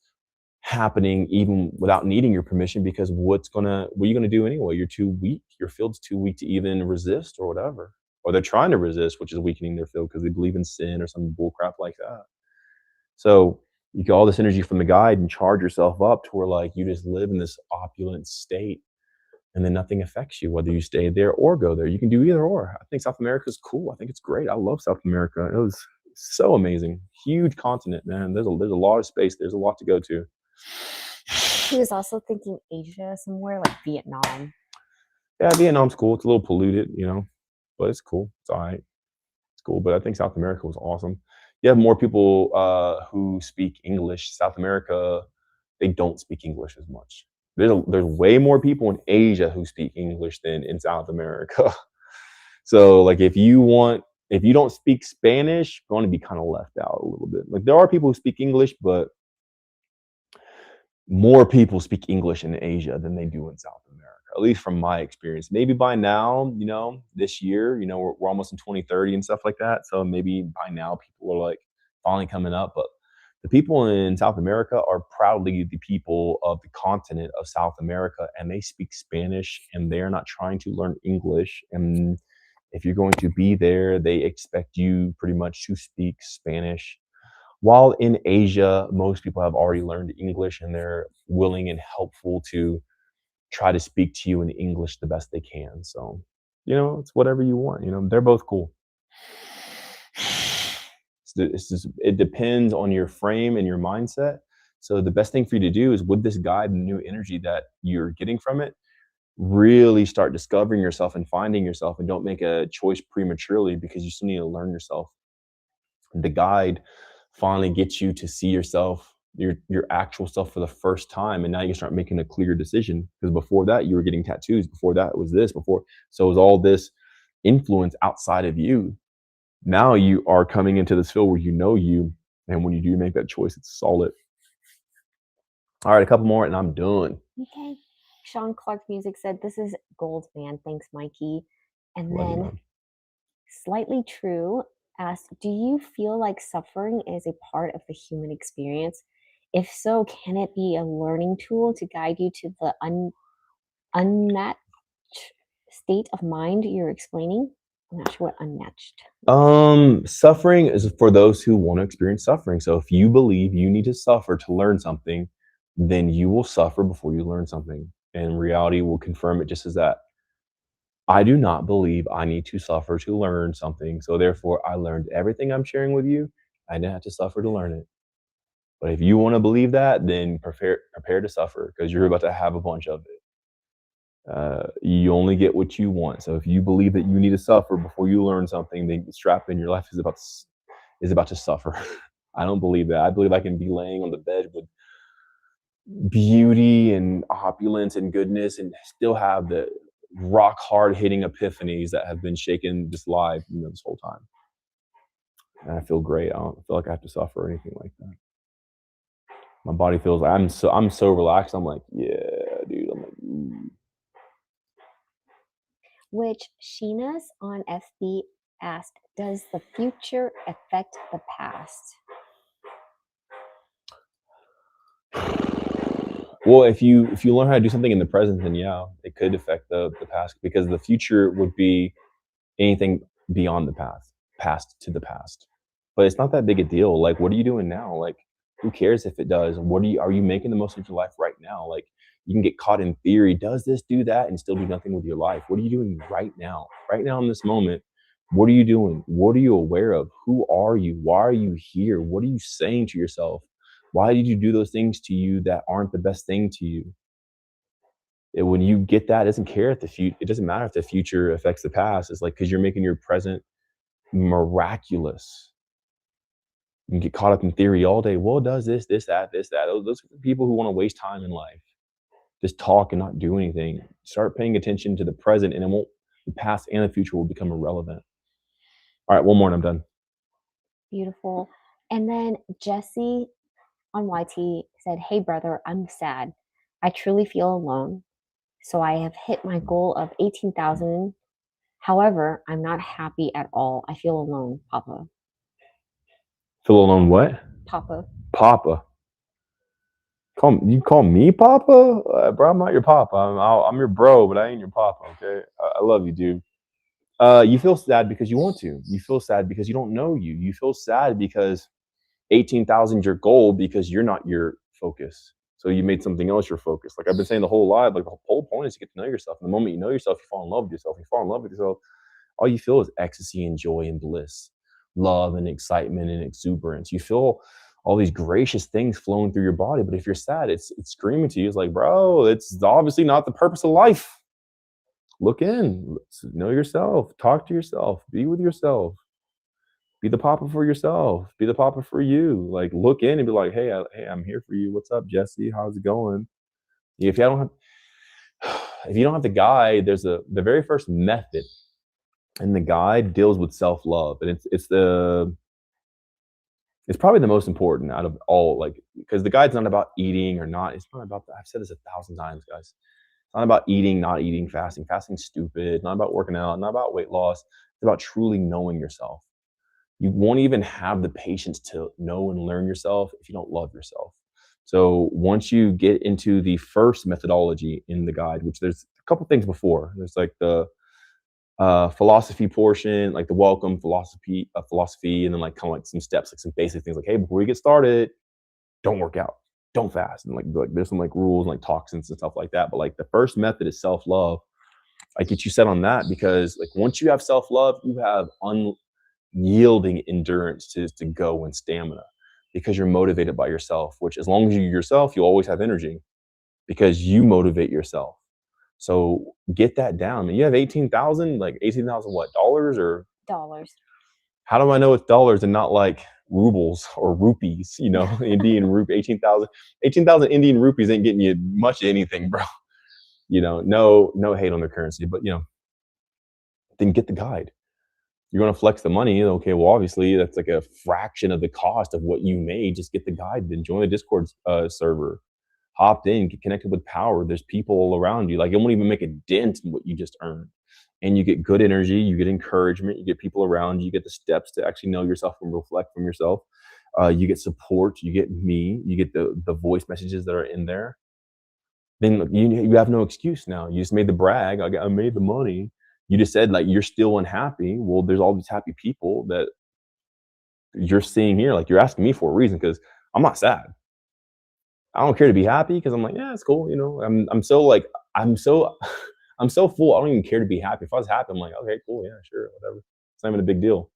Speaker 1: happening even without needing your permission, because what are you gonna do anyway? You're too weak. Your field's too weak to even resist or whatever. Or they're trying to resist, which is weakening their field because they believe in sin or some bullcrap like that. So you get all this energy from the guide and charge yourself up to where, like, you just live in this opulent state, and then nothing affects you, whether you stay there or go there. You can do either or. I think South America is cool. I think it's great. I love South America. It was so amazing. Huge continent, man. There's a lot of space. There's a lot to go to.
Speaker 2: He was also thinking Asia, somewhere like Vietnam.
Speaker 1: Yeah, Vietnam's cool. It's a little polluted, but it's cool. It's all right. It's cool. But I think South America was awesome. You have more people who speak English. South America, they don't speak English as much. There's way more people in Asia who speak English than in South America. So, like, if you don't speak Spanish, you're going to be kind of left out a little bit. Like, there are people who speak English, but more people speak English in Asia than they do in South America, at least from my experience. Maybe by now, this year, we're almost in 2030 and stuff like that. So maybe by now people are like finally coming up. But the people in South America are proudly the people of the continent of South America, and they speak Spanish, and they're not trying to learn English. And if you're going to be there, they expect you pretty much to speak Spanish. While in Asia, most people have already learned English, and they're willing and helpful to try to speak to you in English the best they can. So, it's whatever you want. They're both cool. It depends on your frame and your mindset. So the best thing for you to do is, with this guide and new energy that you're getting from it, really start discovering yourself and finding yourself, and don't make a choice prematurely, because you still need to learn yourself. The guide finally gets you to see yourself, your actual self, for the first time, and now you can start making a clear decision. Because before that, you were getting tattoos. Before that, it was this. So it was all this influence outside of you. Now you are coming into this field where you, and when you do make that choice, it's solid. All right, a couple more, and I'm done.
Speaker 2: Okay. Sean Clark Music said, "This is gold, man. Thanks, Mikey." And then Slightly True asked, "Do you feel like suffering is a part of the human experience? If so, can it be a learning tool to guide you to the unmatched state of mind you're explaining?" I'm not sure what unmatched.
Speaker 1: Suffering is for those who want to experience suffering. So if you believe you need to suffer to learn something, then you will suffer before you learn something. And reality will confirm it just as that. I do not believe I need to suffer to learn something. So therefore, I learned everything I'm sharing with you. I didn't have to suffer to learn it. But if you want to believe that, then prepare to suffer, because you're about to have a bunch of it. You only get what you want. So if you believe that you need to suffer before you learn something, then strap in. Your life is about to suffer. I don't believe that. I believe I can be laying on the bed with beauty and opulence and goodness, and still have the rock hard hitting epiphanies that have been shaken this live, this whole time. And I feel great. I don't feel like I have to suffer or anything like that. My body feels like I'm so relaxed. I'm like, yeah, dude. I'm like,
Speaker 2: Which Sheena's on FB asked, "Does the future affect the past?"
Speaker 1: Well, if you learn how to do something in the present, then yeah, it could affect the past, because the future would be anything beyond the past to the past. But it's not that big a deal. Like, what are you doing now? Like, who cares if it does? Are you making the most of your life right now? Like, You can get caught in theory. Does this do that? And still do nothing with your life. What are you doing right now? Right now in this moment, what are you doing? What are you aware of? Who are you? Why are you here? What are you saying to yourself? Why did you do those things to you that aren't the best thing to you? And when you get that, it doesn't care if the future, it doesn't matter if the future affects the past. It's like, because you're making your present miraculous. You can get caught up in theory all day. Well, does this, that. Those are the people who want to waste time in life. Just talk and not do anything. Start paying attention to the present, and the past and the future will become irrelevant. All right, one more and I'm done.
Speaker 2: Beautiful. And then Jesse on YT said, "Hey brother, I'm sad. I truly feel alone. So I have hit my goal of 18,000. However, I'm not happy at all. I feel alone, Papa."
Speaker 1: Feel alone what?
Speaker 2: Papa.
Speaker 1: Papa. You call me Papa? Bro, I'm not your Papa. I'm your bro, but I ain't your Papa, okay? I love you, dude. You feel sad because you want to. You feel sad because you don't know you. You feel sad because 18,000 your goal because you're not your focus. So you made something else your focus. Like I've been saying the whole life, like the whole point is to get to know yourself. And the moment you know yourself, you fall in love with yourself. You fall in love with yourself. All you feel is ecstasy and joy and bliss, love and excitement and exuberance. You feel all these gracious things flowing through your body. But if you're sad, it's screaming to you. It's like, bro, it's obviously not the purpose of life. Look in, know yourself, talk to yourself, be with yourself. Be the Papa for yourself. Be the Papa for you. Like look in and be like, hey, I'm here for you. What's up, Jesse? How's it going? If you don't have the guide, there's the very first method, and the guide deals with self-love, and it's probably the most important out of all. Like because the guide's not about eating or not. It's not about that. I've said this 1,000 times, guys. It's not about eating, not eating, fasting. Fasting's stupid. Not about working out. Not about weight loss. It's about truly knowing yourself. You won't even have the patience to know and learn yourself if you don't love yourself. So once you get into the first methodology in the guide, which there's a couple things before, there's like the philosophy portion, like the welcome philosophy, and then like kind of like some steps, like some basic things, like, hey, before you get started, don't work out, don't fast, and like there's some like rules and like toxins and stuff like that. But like the first method is self-love. I get you set on that because like once you have self-love, you have yielding endurance to go and stamina because you're motivated by yourself, which as long as you're yourself, you'll always have energy because you motivate yourself. So get that down. And you have 18,000, like 18,000 what, dollars or?
Speaker 2: Dollars.
Speaker 1: How do I know it's dollars and not like rubles or rupees, Indian rupee, 18,000 Indian rupees ain't getting you much of anything, bro. No hate on the currency, but then get the guide. You're going to flex the money. Okay, well, obviously that's like a fraction of the cost of what you made. Just get the guide, then join the Discord server, hop in, get connected with power. There's people all around you. Like it won't even make a dent in what you just earned. And you get good energy, you get encouragement, you get people around you, you get the steps to actually know yourself and reflect from yourself. You get support, you get me, you get the voice messages that are in there. Then you have no excuse now. You just made the brag. I made the money. You just said like you're still unhappy. Well, there's all these happy people that you're seeing here. Like you're asking me for a reason because I'm not sad. I don't care to be happy because I'm like, yeah, it's cool. I'm so like I'm so I'm so full. I don't even care to be happy. If I was happy, I'm like, okay, cool, yeah, sure, whatever. It's not even a big deal.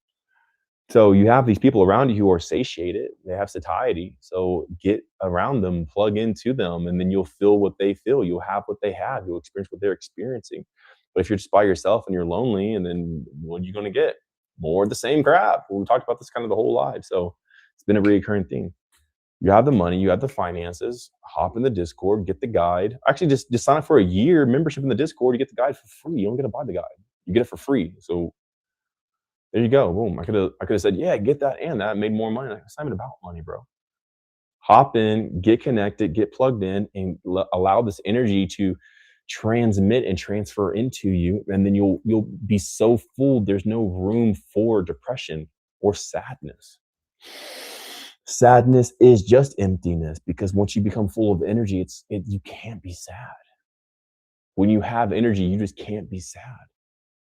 Speaker 1: So you have these people around you who are satiated. They have satiety. So get around them, plug into them, and then you'll feel what they feel. You'll have what they have. You'll experience what they're experiencing. But if you're just by yourself and you're lonely, and then what are you going to get? More of the same crap. We talked about this kind of the whole life. So it's been a recurring theme. You have the money, you have the finances, hop in the Discord, get the guide. Actually, just sign up for a year membership in the Discord. You get the guide for free. You don't get to buy the guide. You get it for free. So there you go. Boom. I could have said, yeah, get that and that. Made more money. It's not even about money, bro. Hop in, get connected, get plugged in, and allow this energy to transmit and transfer into you. And then you'll be so full, there's no room for depression or sadness. Sadness is just emptiness because once you become full of energy, you can't be sad. When you have energy, you just can't be sad.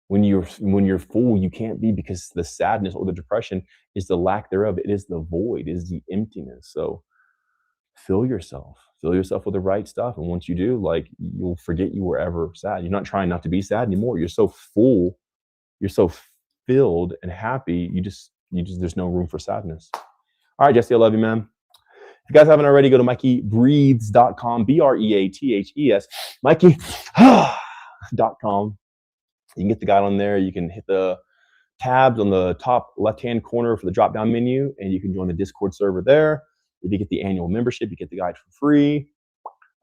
Speaker 1: When you're full, you can't be, because the sadness or the depression is the lack thereof. It is the void, it is the emptiness. So fill yourself with the right stuff. And once you do, like, you'll forget you were ever sad. You're not trying not to be sad anymore. You're so full, you're so filled and happy. There's no room for sadness. All right, Jesse, I love you, man. If you guys haven't already, go to MikeyBreathes.com, BREATHES, Mikey.com. You can get the guide on there. You can hit the tabs on the top left-hand corner for the drop-down menu, and you can join the Discord server there. If you get the annual membership, you get the guide for free.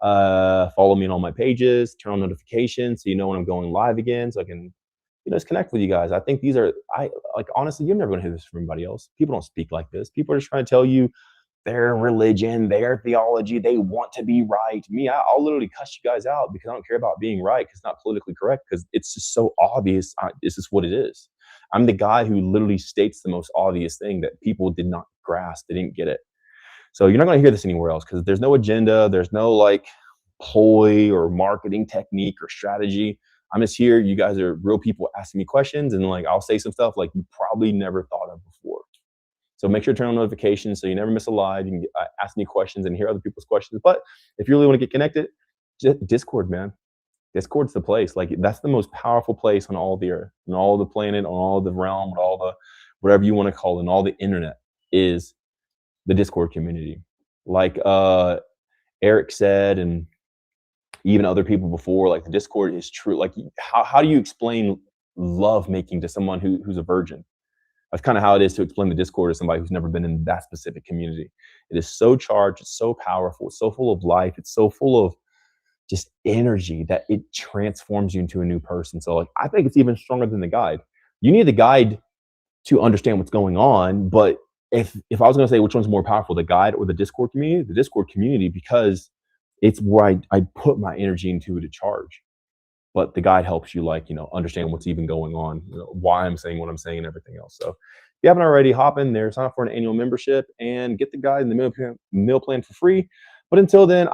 Speaker 1: Follow me on all my pages, turn on notifications so you know when I'm going live again, so I can, just connect with you guys. I think honestly, you're never going to hear this from anybody else. People don't speak like this. People are just trying to tell you their religion, their theology. They want to be right. Me, I'll literally cuss you guys out because I don't care about being right, because it's not politically correct, because it's just so obvious. This is what it is. I'm the guy who literally states the most obvious thing that people did not grasp. They didn't get it. So you're not going to hear this anywhere else, because there's no agenda. There's no like ploy or marketing technique or strategy. I'm just here. You guys are real people asking me questions, and like I'll say some stuff like you probably never thought of before. So make sure to turn on notifications so you never miss a live. You can ask me questions and hear other people's questions. But if you really want to get connected, Discord, man. Discord's the place. Like, that's the most powerful place on all the earth, on all the planet, on all the realm, on all the whatever you want to call it, and all the internet is the Discord community. Like Eric said, and even other people before, like the Discord is true. Like, how do you explain love making to someone who's a virgin? That's kind of how it is to explain the Discord to somebody who's never been in that specific community. It is so charged, it's so powerful, it's so full of life, it's so full of just energy that it transforms you into a new person. So like, I think it's even stronger than the guide. You need the guide to understand what's going on, but if I was going to say which one's more powerful, the guide or the Discord community, because it's where I put my energy into to charge. But the guide helps you, understand what's even going on, why I'm saying what I'm saying and everything else. So if you haven't already, hop in there, sign up for an annual membership, and get the guide and the meal plan for free. But until then,